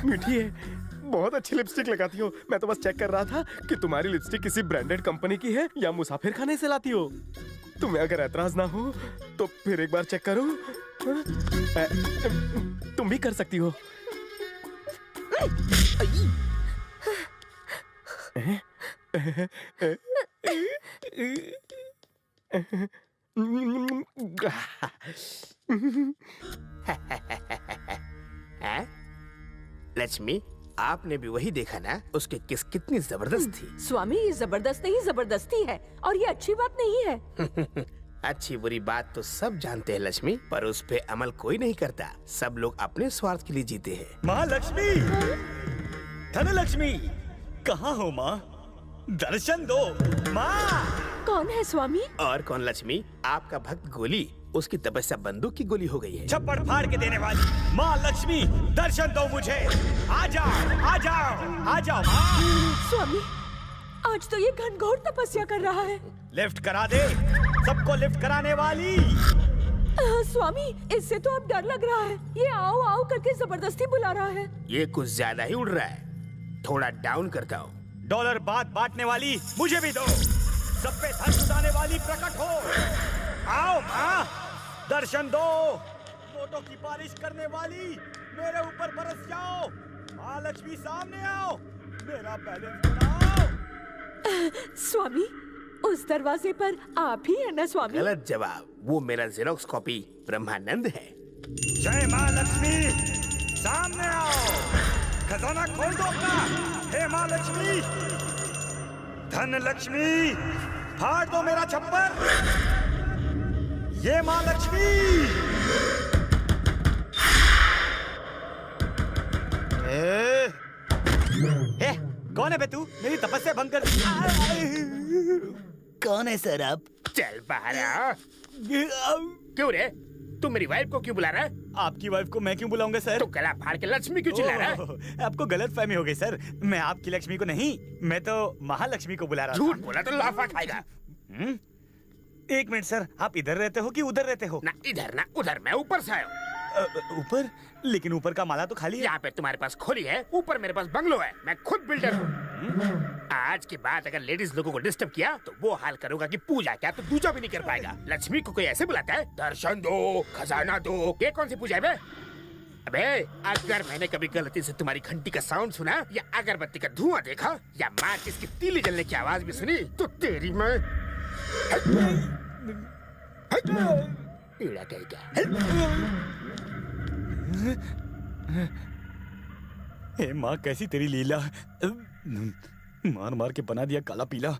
मीठी है, बहुत अच्छी लिपस्टिक लगाती हो। मैं तो बस चेक कर रहा था कि तुम्हारी लिपस्टिक किसी ब्रांडेड कंपनी की है या मुसाफिर खाने से लाती हो। तुम्हें अगर एतराज ना हो तो फिर एक बार चेक करो। तुम भी कर सकती हो। लक्ष्मी, आपने भी वही देखा ना, उसकी किस कितनी जबरदस्त थी। स्वामी, ये जबरदस्त नहीं जबरदस्ती है और ये अच्छी बात नहीं है। अच्छी बुरी बात तो सब जानते हैं लक्ष्मी, पर उस पे अमल कोई नहीं करता। सब लोग अपने स्वार्थ के लिए जीते हैं। महालक्ष्मी, धनलक्ष्मी, कहाँ हो माँ? दर्शन दो माँ। कौन है स्वामी? और कौन लक्ष्मी, आपका भक्त गोली, उसकी तपस्या बंदूक की गोली हो गई है। छप्पड़ फाड़ के देने वाली माँ लक्ष्मी, दर्शन दो मुझे। आ जाओ, आ जाओ, आ जाओ माँ। स्वामी, आज तो ये घनघोर तपस्या कर रहा है। लिफ्ट करा दे, सबको लिफ्ट कराने वाली। स्वामी, इससे तो अब डर लग रहा है। ये आओ आओ करके जबरदस्ती बुला रहा है। ये कुछ ज्यादा ही उड़ रहा है, थोड़ा डाउन करता हूँ। डॉलर बात बांटने वाली मुझे भी दो। सब पे धन जुटाने वाली प्रकट हो। आओ माँ, दर्शन दो। नोटों की बारिश करने वाली मेरे ऊपर बरस जाओ। महालक्ष्मी सामने आओ, मेरा बैलेंस बनाओ। स्वामी, उस दरवाजे पर आप ही है ना स्वामी? गलत जवाब, वो मेरा जेरोक्स कॉपी ब्रह्मानंद है। जय महालक्ष्मी, सामने आओ। खजाना खोल दो अपना। हे महालक्ष्मी, धन लक्ष्मी, फाड़ दो मेरा छप्पर। ये महालक्ष्मी। कौन है बे तू? मेरी तपस्या भंग कर। कौन है सर आप? चल बाहर आ। क्यों रे, तू मेरी वाइफ को क्यों बुला रहा है? आपकी वाइफ को मैं क्यों बुलाऊंगा सर? तो गला फाड़ के लक्ष्मी क्यों चिल्ला रहा है? आपको गलत फहमी हो गई सर। मैं आपकी लक्ष्मी को नहीं, मैं तो महालक्ष्मी को बुला रहा था। झूठ बोला तो लाफा खाएगा। एक मिनट सर, आप इधर रहते हो कि उधर रहते हो? ना इधर ना उधर, मैं ऊपर से आया हूँ। ऊपर? लेकिन ऊपर का माला तो खाली है। यहाँ पे तुम्हारे पास खोली है, ऊपर मेरे पास बंगलो है। मैं खुद बिल्डर हूँ। आज के बाद अगर लेडीज लोगों को डिस्टर्ब किया तो वो हाल करूंगा कि पूजा क्या तो दूजा भी नहीं कर पाएगा। लक्ष्मी को कोई ऐसे बुलाता है, दर्शन दो, खजाना दो। ये कौन सी पूजा है बे? अबे, अगर मैंने कभी गलती से तुम्हारी घंटी का साउंड सुना या अगरबत्ती का धुआं देखा या माचिस की तीली जलने की आवाज भी सुनी तो तेरी मैं पीड़ा कहेगा। हे माँ, कैसी तेरी लीला। मार मार के बना दिया काला पीला।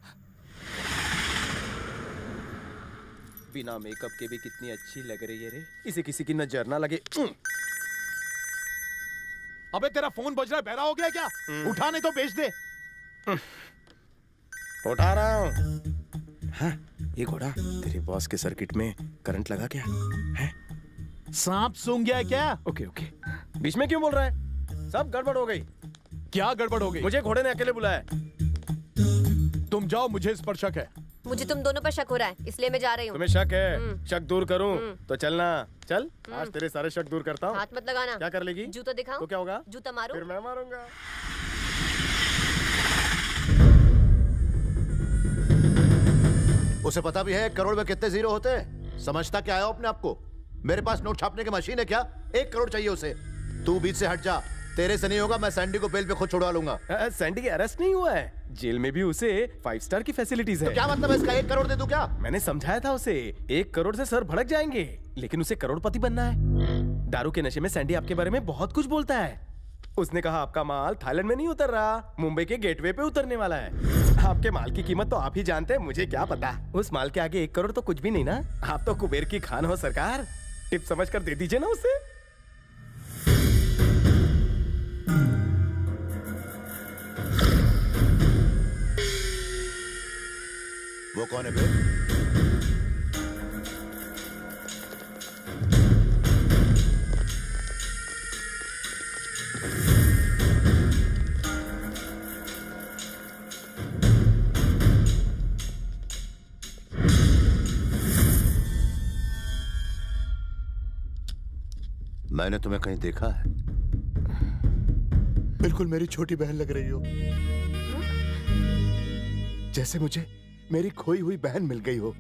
बिना मेकअप के भी कितनी अच्छी लग रही है रे। इसे किसी की नजर ना लगे। अबे तेरा फोन बज रहा है, बहरा हो गया क्या? उठा नहीं तो बेच दे। उठा रहा हूँ। हाँ, ये घोड़ा तेरे बॉस के सर्किट में करंट लगा क्या है? सांप सूंघ गया है क्या? ओके ओके, बीच में क्यों बोल रहा है? सब गड़बड़ हो गई। क्या गड़बड़ हो गई? मुझे घोड़े ने अकेले बुलाया। तुम जाओ, मुझे इस पर शक है। मुझे तुम दोनों पर शक हो रहा है, इसलिए मैं जा रही हूँ। तुम्हें शक है? शक दूर करूं तो चलना। चल, आज तेरे सारे शक दूर करता हूँ। हाथ मत लगाना। क्या कर लेगी? जूता दिखाओ। तो क्या होगा? जूता मारो। फिर मैं मारूंगा। उसे पता भी है 1 करोड़ में कितने जीरो होते हैं? समझता क्या है अपने आप को? मेरे पास नोट छापने की मशीन है क्या? 1 करोड़ चाहिए उसे। तू बीच से हट जा, तेरे से नहीं होगा। मैं सैंडी को बेल पे खुद छुड़वा लूंगा। सैंडी अरेस्ट नहीं हुआ है, जेल में भी उसे 5 स्टार की फैसिलिटीज है। तो क्या मतलब है इसका? 1 करोड़ दे दूं क्या? मैंने समझाया था उसे, 1 करोड़ से सर भड़क जाएंगे, लेकिन उसे करोड़पति बनना है। दारू के नशे में सैंडी आपके बारे में बहुत कुछ बोलता है। उसने कहा आपका माल थाईलैंड में नहीं उतर रहा, मुंबई के गेटवे पे उतरने वाला है। आपके माल की कीमत तो आप ही जानते हैं, मुझे क्या पता। उस माल के आगे 1 करोड़ तो कुछ भी नहीं ना। आप तो कुबेर की खान हो सरकार, टिप समझ कर दे दीजिए ना उसे। वो कौन है बे? मैंने तुम्हें कहीं देखा है? बिल्कुल मेरी छोटी बहन लग रही हो, जैसे मुझे मेरी खोई हुई बहन मिल गई हो।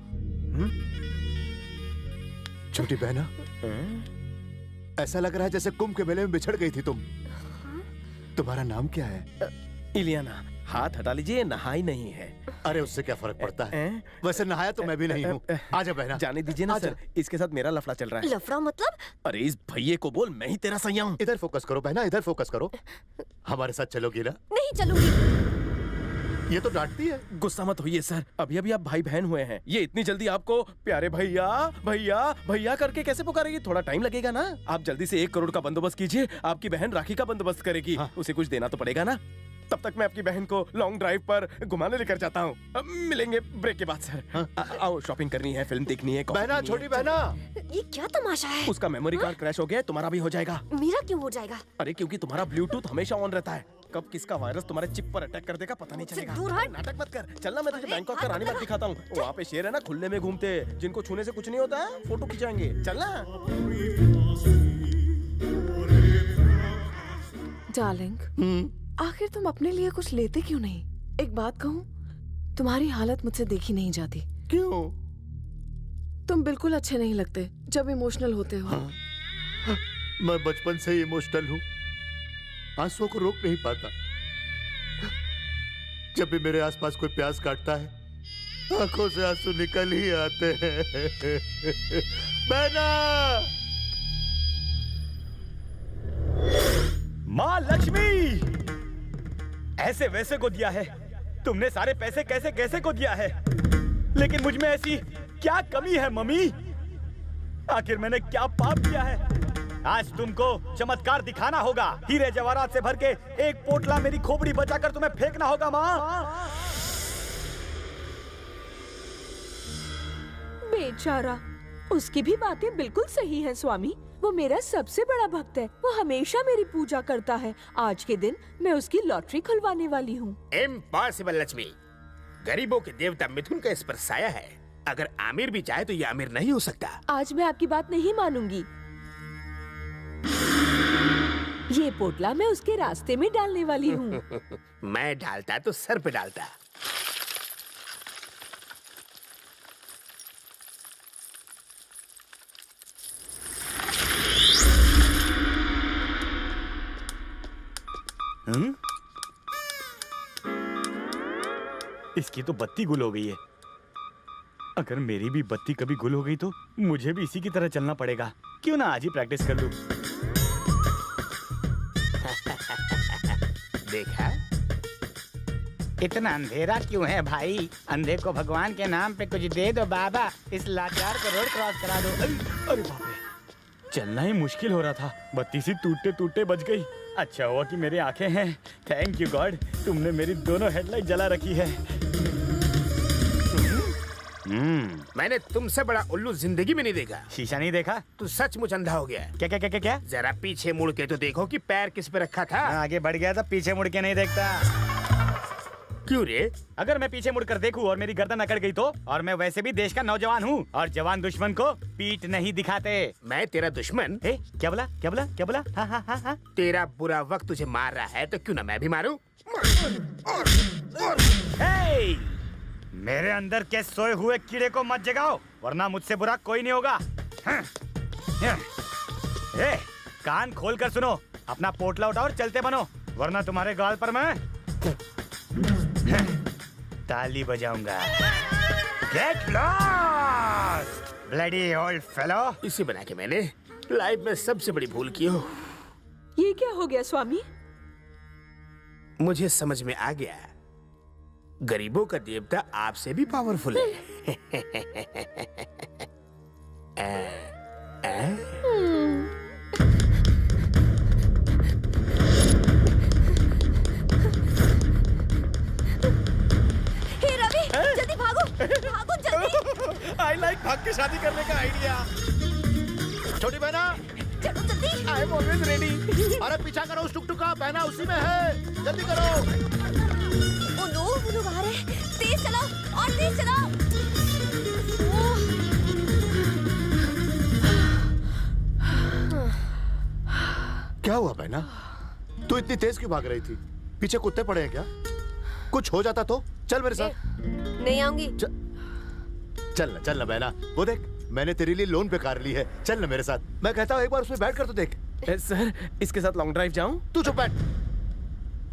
छोटी बहना, ऐसा लग रहा है जैसे कुंभ के मेले में बिछड़ गई थी तुम। तुम्हारा नाम क्या है? इलियाना। हाथ हटा लीजिए, नहाई नहीं है। अरे उससे क्या फर्क पड़ता है? वैसे नहाया तो मैं भी नहीं हूँ। आजा बहना। जाने दीजिए ना सर, इसके साथ मेरा लफड़ा चल रहा है। लफड़ा मतलब? अरे इस भैये को बोल, मैं ही तेरा सैया हूँ। इधर फोकस करो बहना, इधर फोकस करो। हमारे साथ चलोगी ना? नहीं चलूंगी। ये तो डांटती है। गुस्सा मत होइए सर, अभी अभी आप भाई बहन हुए हैं, ये इतनी जल्दी आपको प्यारे भैया भैया भैया करके कैसे पुकारेगी? थोड़ा टाइम लगेगा ना। आप जल्दी से 1 करोड़ का बंदोबस्त कीजिए, आपकी बहन राखी का बंदोबस्त करेगी। उसे कुछ देना तो पड़ेगा ना। तब तक मैं आपकी बहन को लॉन्ग ड्राइव पर घुमाने लेकर जाता हूँ। मिलेंगे ब्रेक के बाद सर। आओ, शॉपिंग करनी है, फिल्म देखनी है। बहना, छोटी बहना, ये क्या तमाशा है? उसका मेमोरी कार्ड क्रैश हो गया, तुम्हारा भी हो जाएगा। मेरा क्यों हो जाएगा? अरे क्योंकि तुम्हारा ब्लूटूथ हमेशा ऑन रहता है, कब किसका वायरस तुम्हारे चिप पर अटैक कर देगा पता नहीं चलेगा। दूर हट। नाटक मत कर, चलना मैं तुझे बैंकॉक का रानी बाग दिखाता हूँ। वहाँ पे शेर है ना, खुले में घूमते, जिनको छूने से कुछ नहीं होता है, फोटो खिंचाएंगे। चलना। डार्लिंग, आखिर तुम अपने लिए कुछ लेते क्यों नहीं? एक बात कहूँ, तुम्हारी हालत मुझसे देखी नहीं जाती। क्यों? तुम बिल्कुल अच्छे नहीं लगते जब इमोशनल होते हो। मैं बचपन से ही इमोशनल हूँ, आंसुओं को रोक नहीं पाता। जब भी मेरे आसपास कोई प्यास काटता है, आंखों से आंसू निकल ही आते हैं। बहना! माँ लक्ष्मी, ऐसे वैसे को दिया है तुमने, सारे पैसे कैसे कैसे को दिया है, लेकिन मुझ में ऐसी क्या कमी है मम्मी? आखिर मैंने क्या पाप किया है? आज तुमको चमत्कार दिखाना होगा। हीरे जवाहरात से भर के एक पोटला मेरी खोपड़ी बचाकर तुम्हें फेंकना होगा माँ। बेचारा, उसकी भी बातें बिल्कुल सही है स्वामी। वो मेरा सबसे बड़ा भक्त है, वो हमेशा मेरी पूजा करता है। आज के दिन मैं उसकी लॉटरी खुलवाने वाली हूँ। इम्पॉसिबल लक्ष्मी, गरीबों के देवता मिथुन का इस पर साया है। अगर आमिर भी चाहे तो ये आमिर नहीं हो सकता। आज मैं आपकी बात नहीं मानूंगी। ये पोटला मैं उसके रास्ते में डालने वाली हूँ। मैं डालता तो सर पे डालता। इसकी तो बत्ती गुल हो गई है। अगर मेरी भी बत्ती कभी गुल हो गई तो मुझे भी इसी की तरह चलना पड़ेगा। क्यों ना आज ही प्रैक्टिस कर लूं। देखा, इतना अंधेरा क्यों है भाई? अंधे को भगवान के नाम पे कुछ दे दो बाबा, इस लाचार को रोड क्रॉस करा दो। अरे बाप रे, चलना ही मुश्किल हो रहा था, बत्ती सी टूटते टूटते बच गई। अच्छा हुआ कि मेरी आंखें हैं। थैंक यू गॉड, तुमने मेरी दोनों हेडलाइट जला रखी है। मैंने तुमसे बड़ा उल्लू जिंदगी में नहीं देखा। शीशा नहीं देखा? तू सचमुच अंधा हो गया। क्या क्या क्या क्या क्या? जरा पीछे मुड़ के तो देखो कि पैर किस पे रखा था। आगे बढ़ गया था, पीछे मुड़ के नहीं देखता। क्यों रे? अगर मैं पीछे मुड़कर देखूं और मेरी गर्दन अकड़ गई तो? और मैं वैसे भी देश का नौजवान हूँ, और जवान दुश्मन को पीठ नहीं दिखाते। मैं तेरा दुश्मन? क्या बोला क्या बोला क्या बोला? हाँ हाँ हाँ हाँ। तेरा बुरा वक्त तुझे मार रहा है तो क्यों ना मैं भी मारूं? मेरे अंदर के सोए हुए कीड़े को मत जगाओ, वरना मुझसे बुरा कोई नहीं होगा। कान खोल कर सुनो, अपना पोटला उठाओ और चलते बनो, वरना तुम्हारे गाल पर मैं ताली बजाऊंगा। Get lost, bloody old fellow! इसी बना के मैंने लाइफ में सबसे बड़ी भूल की हो। ये क्या हो गया स्वामी? मुझे समझ में आ गया, गरीबों का देवता आपसे भी पावरफुल है। हे रवि, जल्दी भागो, भागो जल्दी। आई लाइक भाग के शादी करने का आइडिया। छोटी बहना, चलो जल्दी। I am always ready. अरे पीछा करो उस टुकटुक का, बहना उसी में है, जल्दी करो। ओ नो, वो लोग आ रहे हैं। तेज चलाओ और तेज चलाओ। क्या हुआ बहना? तू इतनी तेज क्यों भाग रही थी? पीछे कुत्ते पड़े हैं क्या? कुछ हो जाता तो? चल मेरे साथ। नहीं आऊंगी। चल ना बहना, वो देख मैंने तेरे लिए लोन पे कार ली है, चल ना मेरे साथ। मैं कहता हूँ एक बार उसमें बैठ कर तो देख। सर, इसके साथ लॉन्ग ड्राइव जाऊं? तू चुप बैठ।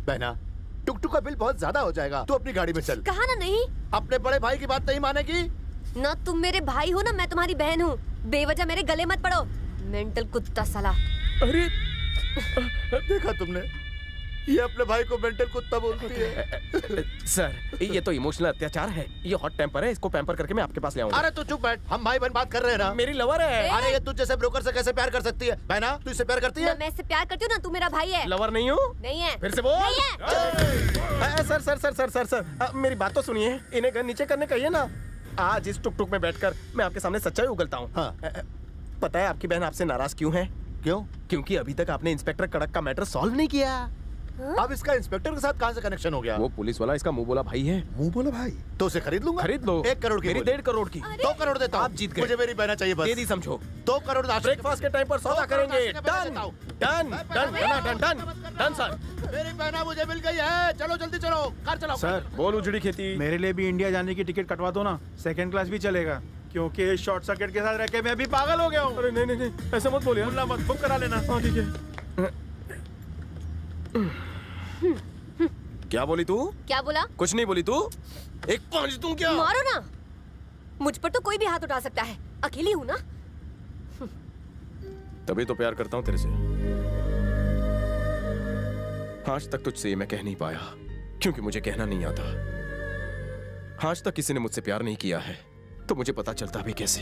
बहना, टुकटुक का बिल बहुत ज्यादा हो जाएगा, तू अपनी गाड़ी में चल। कहा ना नहीं। अपने बड़े भाई की बात नहीं मानेगी? ना तुम मेरे भाई हो ना मैं तुम्हारी बहन हूँ, बेवजह मेरे गले मत पड़ो, मेंटल कुत्ता साला। अरे देखा तुमने, ये अपने भाई को मेंटल कुत्ता बोलती है। सर ये तो इमोशनल अत्याचार है, ये हॉट टेम्पर है, इसको पैम्पर करके मैं आपके पास ले आऊंगा। अरे तू चुप बैठ, हम भाई बहन बात कर रहे हैं ना। मेरी लवर है। अरे ये तुझ जैसे ब्रोकर से कैसे प्यार कर सकती है? बहना तू इससे प्यार करती है? ना मैं इससे प्यार करती हूँ ना तू मेरा भाई है। लवर नहीं हूँ? नहीं है। फिर से बोल। नहीं है। Sir sir sir sir sir sir मेरी बात तो सुनिए, इन्हें घर नीचे करने कहिए ना। आज इस टुक टुक में बैठकर मैं आपके सामने सच्चाई उगलता हूँ। पता है आपकी बहन आपसे नाराज क्यों है? क्यों? क्योंकि अभी तक आपने इंस्पेक्टर कड़क का मैटर सॉल्व नहीं किया। अब इसका इंस्पेक्टर के साथ कहां से कनेक्शन हो गया? वो पुलिस वाला इसका मुंह बोला भाई है। मुंह बोला भाई? तो उसे खरीद लूंगा। खरीद लो। 1 करोड़ की मेरी बोली। 1.5 करोड़ की। 2 करोड़ देता हूं। आप जीत गए। मुझे मेरी बहना चाहिए बस। दे दी समझो। 2 करोड़ ब्रेकफास्ट के टाइम पर सौदा करेंगे। Done done done done done done sir. मेरी बहना मुझे मिल गई है। चलो जल्दी चलो, कार चलाओ। सर बोल उजड़ी खेती। मेरे लिए भी इंडिया जाने की टिकट कटवा दो ना, 2nd क्लास भी चलेगा, क्योंकि शॉर्ट सर्किट के साथ रह के मैं अभी पागल हो गया हूँ। अरे नहीं नहीं नहीं ऐसा मत बोलिए। बोलना मत, बुक करा लेना। हाँ ठीक है। क्या बोली तू? क्या बोला? कुछ नहीं बोली तू। एक पंच दूं क्या? मारो ना, मुझ पर तो कोई भी हाथ उठा सकता है, अकेली हूँ ना। तभी तो प्यार करता हूँ तेरे से। आज तक तुझसे ये मैं कह नहीं पाया क्योंकि मुझे कहना नहीं आता। आज तक किसी ने मुझसे प्यार नहीं किया है तो मुझे पता चलता भी कैसे।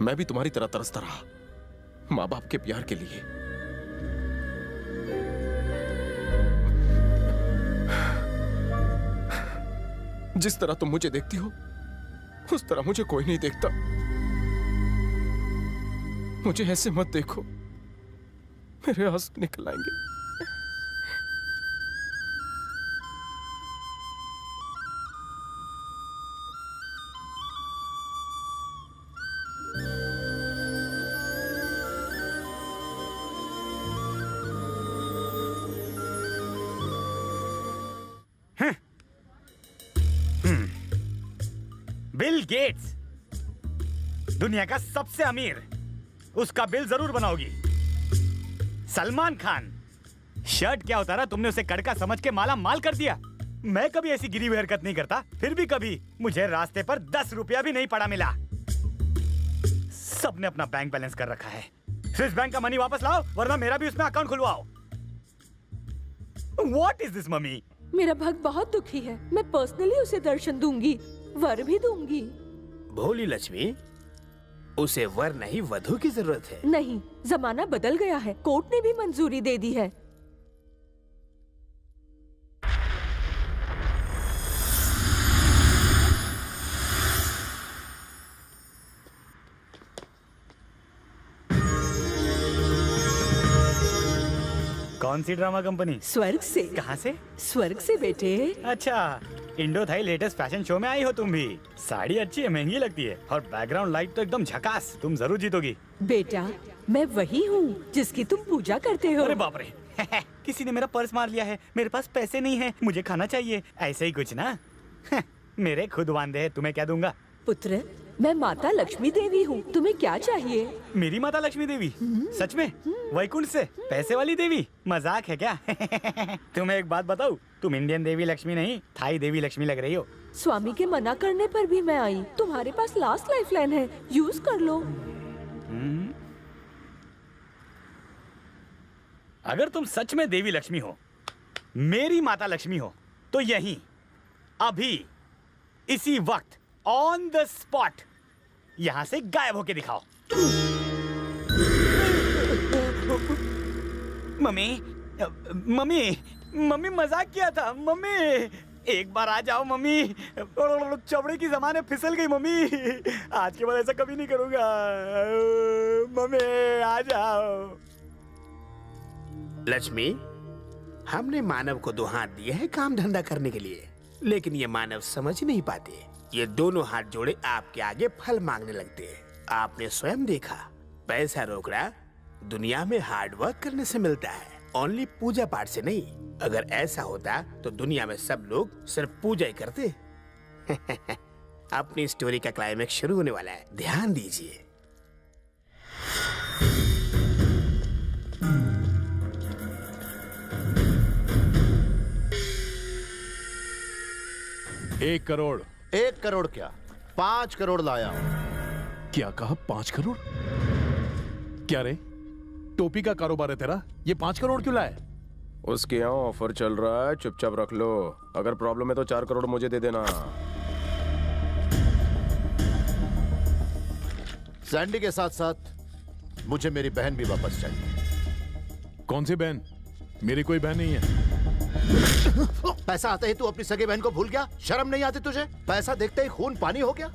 मैं भी तुम्हारी तरह तरसता रहा माँ बाप के प्यार के लिए। जिस तरह तुम मुझे देखती हो उस तरह मुझे कोई नहीं देखता। मुझे ऐसे मत देखो, मेरे आंसू निकल आएंगे। बिल गेट्स, दुनिया का सबसे अमीर, उसका बिल जरूर बनाओगी। सलमान खान, शर्ट क्या उतारा तुमने उसे कड़का समझ के माला माल कर दिया। मैं कभी ऐसी गिरी हुई हरकत नहीं करता, फिर भी कभी मुझे रास्ते पर 10 रुपया भी नहीं पड़ा मिला। सबने अपना बैंक बैलेंस कर रखा है। स्विस बैंक का मनी वापस लाओ वरना मेरा भी उसमें अकाउंट खुलवाओ। What is this, mummy? मेरा भक्त बहुत दुखी है, मैं पर्सनली उसे दर्शन दूंगी, वर भी दूंगी। भोली लक्ष्मी, उसे वर नहीं वधू की जरूरत है। नहीं, जमाना बदल गया है, कोर्ट ने भी मंजूरी दे दी है। कौन सी ड्रामा कंपनी? स्वर्ग से। कहाँ से? स्वर्ग से बेटे। अच्छा, Indo Thai latest fashion show में आई हो तुम भी। साड़ी अच्छी है, महंगी लगती है, और बैकग्राउंड लाइट तो एकदम झकास। तुम जरूर जीतोगी। बेटा, मैं वही हूँ जिसकी तुम पूजा करते हो। अरे बाप रे, किसी ने मेरा पर्स मार लिया है, मेरे पास पैसे नहीं है, मुझे खाना चाहिए, ऐसे ही कुछ ना। मेरे खुद वांदे हैं, तुम्हें क्या दूंगा? पुत्र, मैं माता लक्ष्मी देवी हूँ, तुम्हें क्या चाहिए? मेरी माता लक्ष्मी देवी? सच में? वैकुंठ से? पैसे वाली देवी? मजाक है क्या? तुम्हें एक बात बताऊं, तुम इंडियन देवी लक्ष्मी नहीं, थाई देवी लक्ष्मी लग रही हो। स्वामी के मना करने पर भी मैं आई। तुम्हारे पास लास्ट लाइफ लाइन है, यूज कर लो। अगर तुम सच में देवी लक्ष्मी हो, मेरी माता लक्ष्मी हो, तो यहीं अभी इसी वक्त ऑन द स्पॉट यहां से गायब होके दिखाओ। मम्मी, मम्मी, मम्मी मजाक किया था मम्मी, एक बार आ जाओ मम्मी। चमड़े की ज़बान फिसल गई मम्मी, आज के बाद ऐसा कभी नहीं करूंगा। मम्मी आ जाओ। लक्ष्मी, हमने मानव को 2 हाथ दिए हैं काम धंधा करने के लिए, लेकिन ये मानव समझ नहीं पाते। ये दोनों हाथ जोड़े आपके आगे फल मांगने लगते हैं। आपने स्वयं देखा, पैसा रोकड़ा दुनिया में हार्ड वर्क करने से मिलता है, ओनली पूजा पाठ से नहीं। अगर ऐसा होता तो दुनिया में सब लोग सिर्फ पूजा ही करते। अपनी स्टोरी का क्लाइमेक्स शुरू होने वाला है, ध्यान दीजिए। एक करोड़। 1 करोड़ क्या, 5 करोड़ लाया। क्या कहा? 5 करोड़? क्या रे, टोपी का कारोबार है तेरा? ये 5 करोड़ क्यों लाया? उसके यहाँ ऑफर चल रहा है, चुपचाप रख लो। अगर प्रॉब्लम है तो 4 करोड़ मुझे दे देना। सैंडी के साथ साथ मुझे मेरी बहन भी वापस चाहिए। कौन सी बहन? मेरी कोई बहन नहीं है। पैसा आते ही तू अपनी सगी बहन को भूल गया? शर्म नहीं आती तुझे? पैसा देखते ही खून पानी हो गया?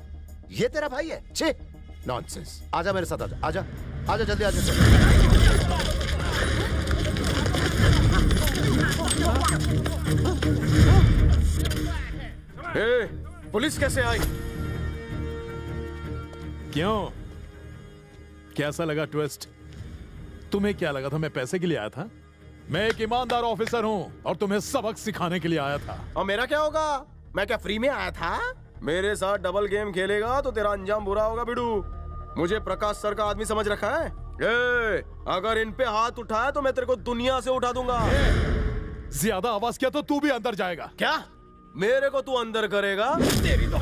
ये तेरा भाई है? छे, नॉनसेंस। आजा मेरे साथ, आजा आजा आजा, जल्दी आजा। पुलिस कैसे आई? क्यों? कैसा लगा ट्विस्ट? तुम्हें क्या लगा था मैं पैसे के लिए आया था? मैं एक ईमानदार ऑफिसर हूँ और तुम्हें सबक सिखाने के लिए आया था। और मेरा क्या होगा? मैं क्या फ्री में आया था? मेरे साथ डबल गेम खेलेगा तो तेरा अंजाम बुरा होगा बिडू। मुझे प्रकाश सर का आदमी समझ रखा है? अगर इन पे हाथ उठाया तो मैं तेरे को दुनिया से उठा दूंगा। ज्यादा आवाज किया तो तू भी अंदर जाएगा। क्या? मेरे को तू अंदर करेगा? तेरी तो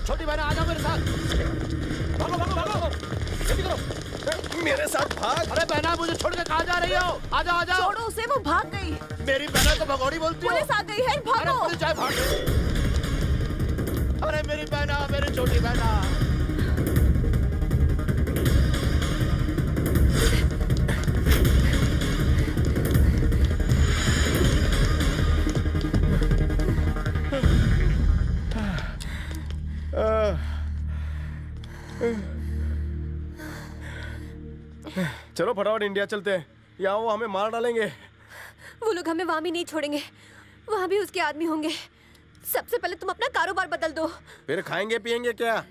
छोटी बहना आजा मेरे साथ। भागो भागो भागो, जल्दी करो। मेरे साथ भाग। अरे बहना, मुझे छोड़ के कहाँ जा रही हो? आजा आजा। छोड़ो उसे, वो भाग गई। मेरी बहना को भगोड़ी बोलती हो? पुलिस आ गई है, भागो। अरे पुलिस जाए, भाग। अरे मेरी बहना, मेरी छोटी बहना। चलो फटाफट इंडिया चलते हैं, या वो हमें मार डालेंगे। वो लोग हमें वहाँ भी नहीं छोड़ेंगे, वहाँ भी उसके आदमी होंगे। सबसे पहले तुम अपना कारोबार बदल दो। फिर खाएंगे पिएंगे क्या?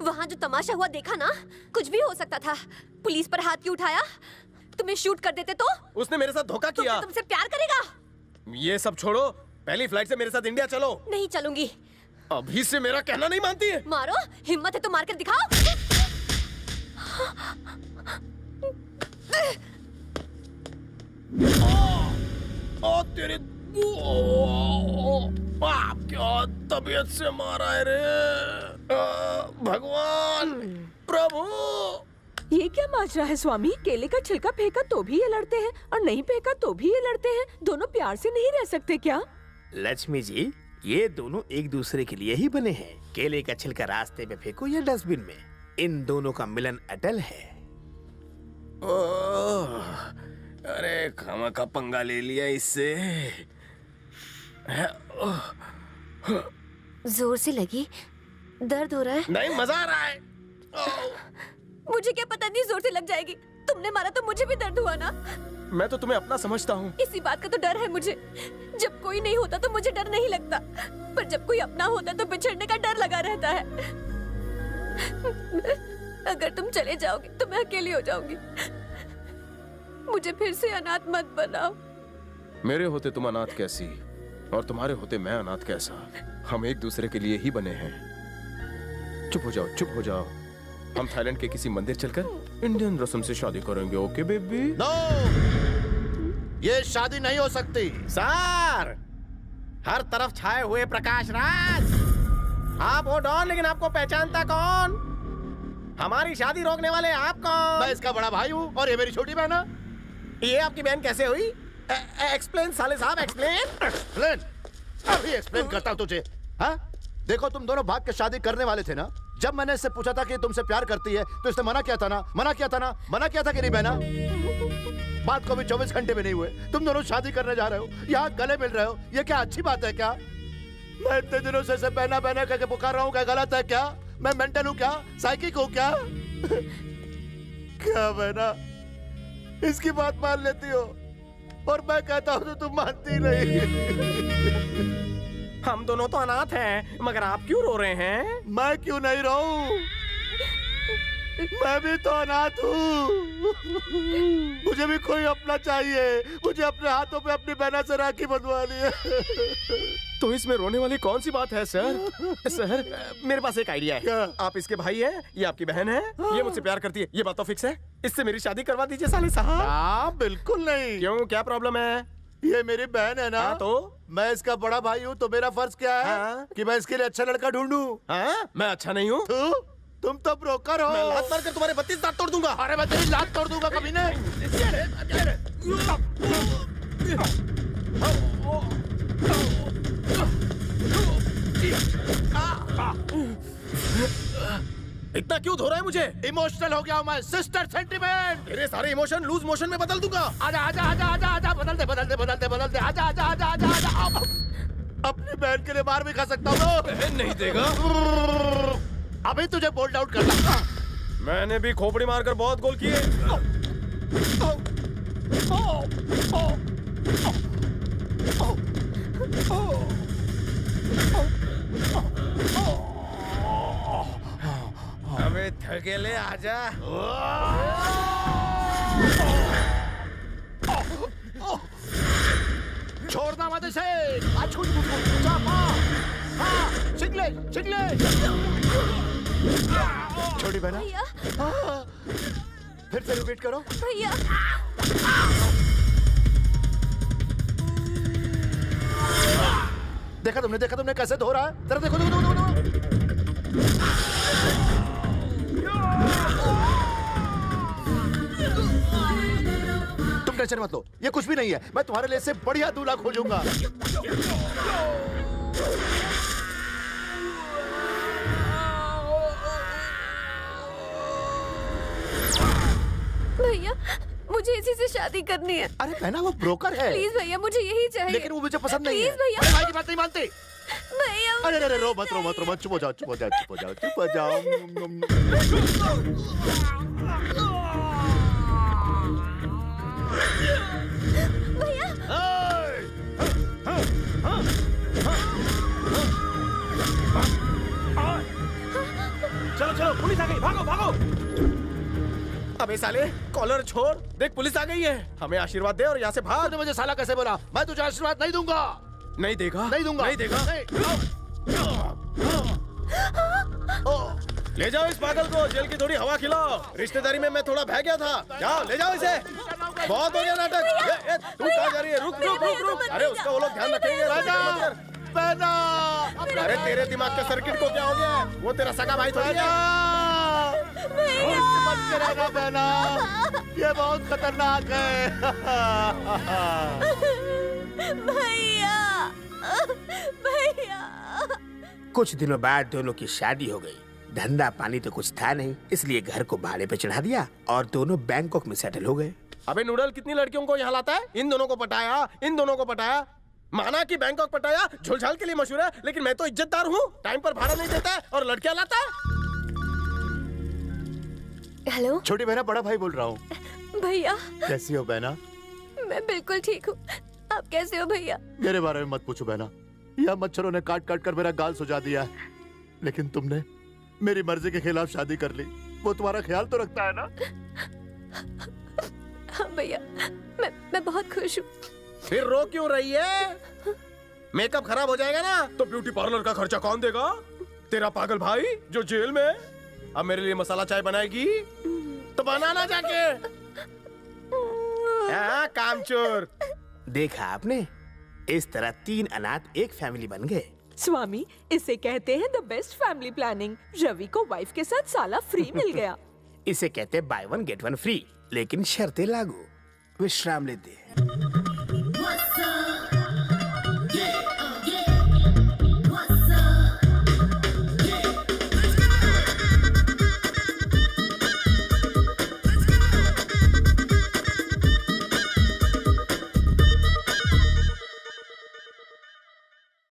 वहाँ जो तमाशा हुआ देखा ना, कुछ भी हो सकता था। पुलिस पर हाथ क्यों उठाया? तुम्हें शूट कर देते तो? उसने मेरे साथ धोखा किया। तुमसे प्यार करेगा? ये सब छोड़ो, पहली फ्लाइट से मेरे साथ इंडिया चलो। नहीं चलूंगी। अभी से मेरा कहना नहीं मानती है? मारो, हिम्मत है तो मार कर दिखाओ। तेरे बाप, क्या तबीयत से मारा है रे? भगवान, प्रभु। ये क्या माजरा है स्वामी? केले का छिलका फेंका तो भी ये लड़ते हैं और नहीं फेंका तो भी ये लड़ते हैं। दोनों प्यार से नहीं रह सकते क्या? लक्ष्मी जी, ये दोनों एक दूसरे के लिए ही बने हैं। केले का छिलका रास्ते में फेंको या डस्टबिन में, इन दोनों का मिलन अटल है। अरे खामा का पंगा ले लिया इससे। जोर से लगी, दर्द हो रहा है? नहीं, मजा आ रहा है। मुझे क्या पता, नहीं जोर से लग जाएगी। तुमने मारा तो मुझे भी दर्द हुआ ना। मैं तो तुम्हें अपना समझता हूँ। इसी बात का तो डर है मुझे। जब कोई नहीं होता तो मुझे डर नहीं लगता, पर जब कोई अपना होता तो बिछड़ने का डर लगा रहता है। अगर तुम चले जाओगे तो मैं अकेली हो जाऊंगी। मुझे फिर से अनाथ मत बनाओ। मेरे होते तुम अनाथ कैसी, और तुम्हारे होते मैं अनाथ कैसा? हम एक दूसरे के लिए ही बने हैं। चुप हो जाओ, चुप हो जाओ। हम थाईलैंड के किसी मंदिर चलकर इंडियन रस्म से शादी करेंगे, ओके बेबी? नो, ये शादी नहीं हो सकती। सर, हर तरफ छाए हुए प्रकाश राज। आप वो डॉन, लेकिन आपको पहचानता कौन? हमारी शादी रोकने वाले आप कौन? मैं इसका बड़ा भाई हूँ और ये मेरी छोटी बहन है। ये आपकी बहन कैसे हुई? एक्सप्लेन साले साहब, एक्सप्लेन। एक्सप्लेन? अभी एक्सप्लेन करता हूँ तुझे। हाँ? देखो, तुम दोनों भाग के शादी करने वाले थे ना। जब मैंने इससे पूछा था कि तुमसे प्यार करती है तो इसने मना किया था ना, मना किया था ना, मना किया था कि नहीं बहना? बात को भी 24 घंटे में नहीं हुए, तुम दोनों शादी करने जा रहे हो, यहाँ गले मिल रहे हो। ये क्या अच्छी बात है क्या? मैं इतने दिनों से इसे बहना बहना करके पुकार रहा हूँ, क्या गलत है क्या? मैं मेंटल हूँ क्या? साइकिक हूँ क्या? क्या बहना, इसकी बात मान लेती हो और मैं कहता हूँ तो तुम मानती नहीं। हम दोनों तो अनाथ हैं, मगर आप क्यों रो रहे हैं? मैं क्यों नहीं रोऊं? मैं भी तो अनाथ हूँ। मुझे भी कोई अपना चाहिए। मुझे अपने हाथों पे अपनी बहना से राखी बंधवानी है। तो इसमें रोने वाली कौन सी बात है सर? सर मेरे पास एक आइडिया है। आप इसके भाई हैं, ये आपकी बहन है, ये मुझसे प्यार करती है, ये बात तो फिक्स है। इससे मेरी शादी करवा दीजिए साले साहब। हाँ बिल्कुल नहीं। क्यों, क्या प्रॉब्लम है? ये मेरी बहन है ना। तो मैं इसका बड़ा भाई हूँ, तो मेरा फर्ज क्या है कि मैं इसके लिए अच्छा लड़का ढूंढूं। मैं अच्छा नहीं हूँ? तुम तो ब्रोकर हो। मैं लात मार कर तुम्हारे 32 दांत तोड़ दूंगा। अरे मैं तेरी लात तोड़ दूंगा कभी नहीं। इतना क्यों धो रहा है मुझे? इमोशनल हो गया हूँ मैं। Sister sentiment. तेरे सारे इमोशन लूज मोशन में बदल दूंगा। आजा आजा आजा आजा आजा, बदलते बदलते बदलते बदलते, आजा आजा आजा आजा आजा। अपनी बहन के लिए मार भी खा सकता हूँ। बहन नहीं देगा। अभी तुझे बोल्ड आउट करना। मैंने भी खोपड़ी मारकर बहुत गोल किए। अबे थकेले आजा। छोड़ना मत इसे। चिंगले चिंगले। छोटी बहना। फिर से रिपीट करो। भैया देखा तुमने कैसे धो रहा है? जरा देखो देखो देखो देखो। तुम टेंशन मत लो, ये कुछ भी नहीं है। मैं तुम्हारे लिए से बढ़िया दूल्हा खोजूंगा। भैया मुझे इसी से शादी करनी है। अरे कहना वो ब्रोकर है। प्लीज भैया मुझे यही चाहिए। लेकिन वो मुझे पसंद नहीं है। प्लीज भैया। अरे भाई की बात नहीं मानते। भैया अरे अरे रो मत रो मत रो मत। चुप हो जाओ चुप हो जाओ चुप हो जाओ चुप हो जाओ। भैया चलो चलो, पुलिस आ गई, भागो भागो। अबे साले कॉलर छोड़, देख पुलिस आ गई है। हमें आशीर्वाद दे और यहाँ से भाग। तूने मुझे साला कैसे बोला? मैं तुझे आशीर्वाद नहीं दूंगा। नहीं देगा? नहीं दूंगा। नहीं देगा? ले जाओ इस पागल को, जेल की थोड़ी हवा खिलाओ। रिश्तेदारी में मैं थोड़ा बह गया था। जाओ ले जाओ इसे। बहुत हो गया नाटक। तू कहाँ जा रही है? रुक रुक रुक रुक। अरे उसका वो लोग ध्यान रखेंगे। अरे तेरे दिमाग के सर्किट को क्या हो गया? वो तेरा सगा भाई थोड़ी है। बहना, ये बहुत खतरनाक है। भैया भैया। कुछ दिनों बाद दोनों की शादी हो गई। धंधा पानी तो कुछ था नहीं, इसलिए घर को भाड़े पे चढ़ा दिया और दोनों बैंकॉक में सेटल हो गए। अबे नूडल कितनी लड़कियों को यहाँ लाता है? इन दोनों को पटाया, इन दोनों को पटाया। माना कि बैंकॉक पटाया झुलझाल के लिए मशहूर है, लेकिन मैं तो इज्जतदार हूँ। टाइम पर भाड़ा नहीं देता है और लड़कियाँ लाता है। हेलो छोटी बहना, बड़ा भाई बोल रहा हूँ। भैया कैसी हो बहना? मैं बिल्कुल ठीक हूँ। आप कैसे हो भैया? मेरे बारे में मत पूछो बहना। यह मच्छरों ने काट काट कर मेरा गाल सुझा दिया है। लेकिन तुमने मेरी मर्जी के खिलाफ शादी कर ली। वो तुम्हारा ख्याल तो रखता है ना? हाँ भैया, मैं बहुत खुश हूँ। फिर रो क्यों रही है? मेकअप खराब हो जाएगा ना तो ब्यूटी पार्लर का खर्चा कौन देगा? तेरा पागल भाई जो जेल में। अब मेरे लिए मसाला चाय बनाएगी तो बनाना जाके। हाँ, कामचोर। देखा आपने, इस तरह 3 अनाथ एक फैमिली बन गए। स्वामी, इसे कहते हैं the best family planning. Ravi को वाइफ के साथ साला फ्री मिल गया। इसे कहते हैं बाय 1 गेट 1 फ्री, लेकिन शर्तें लागू। विश्राम लेते हैं।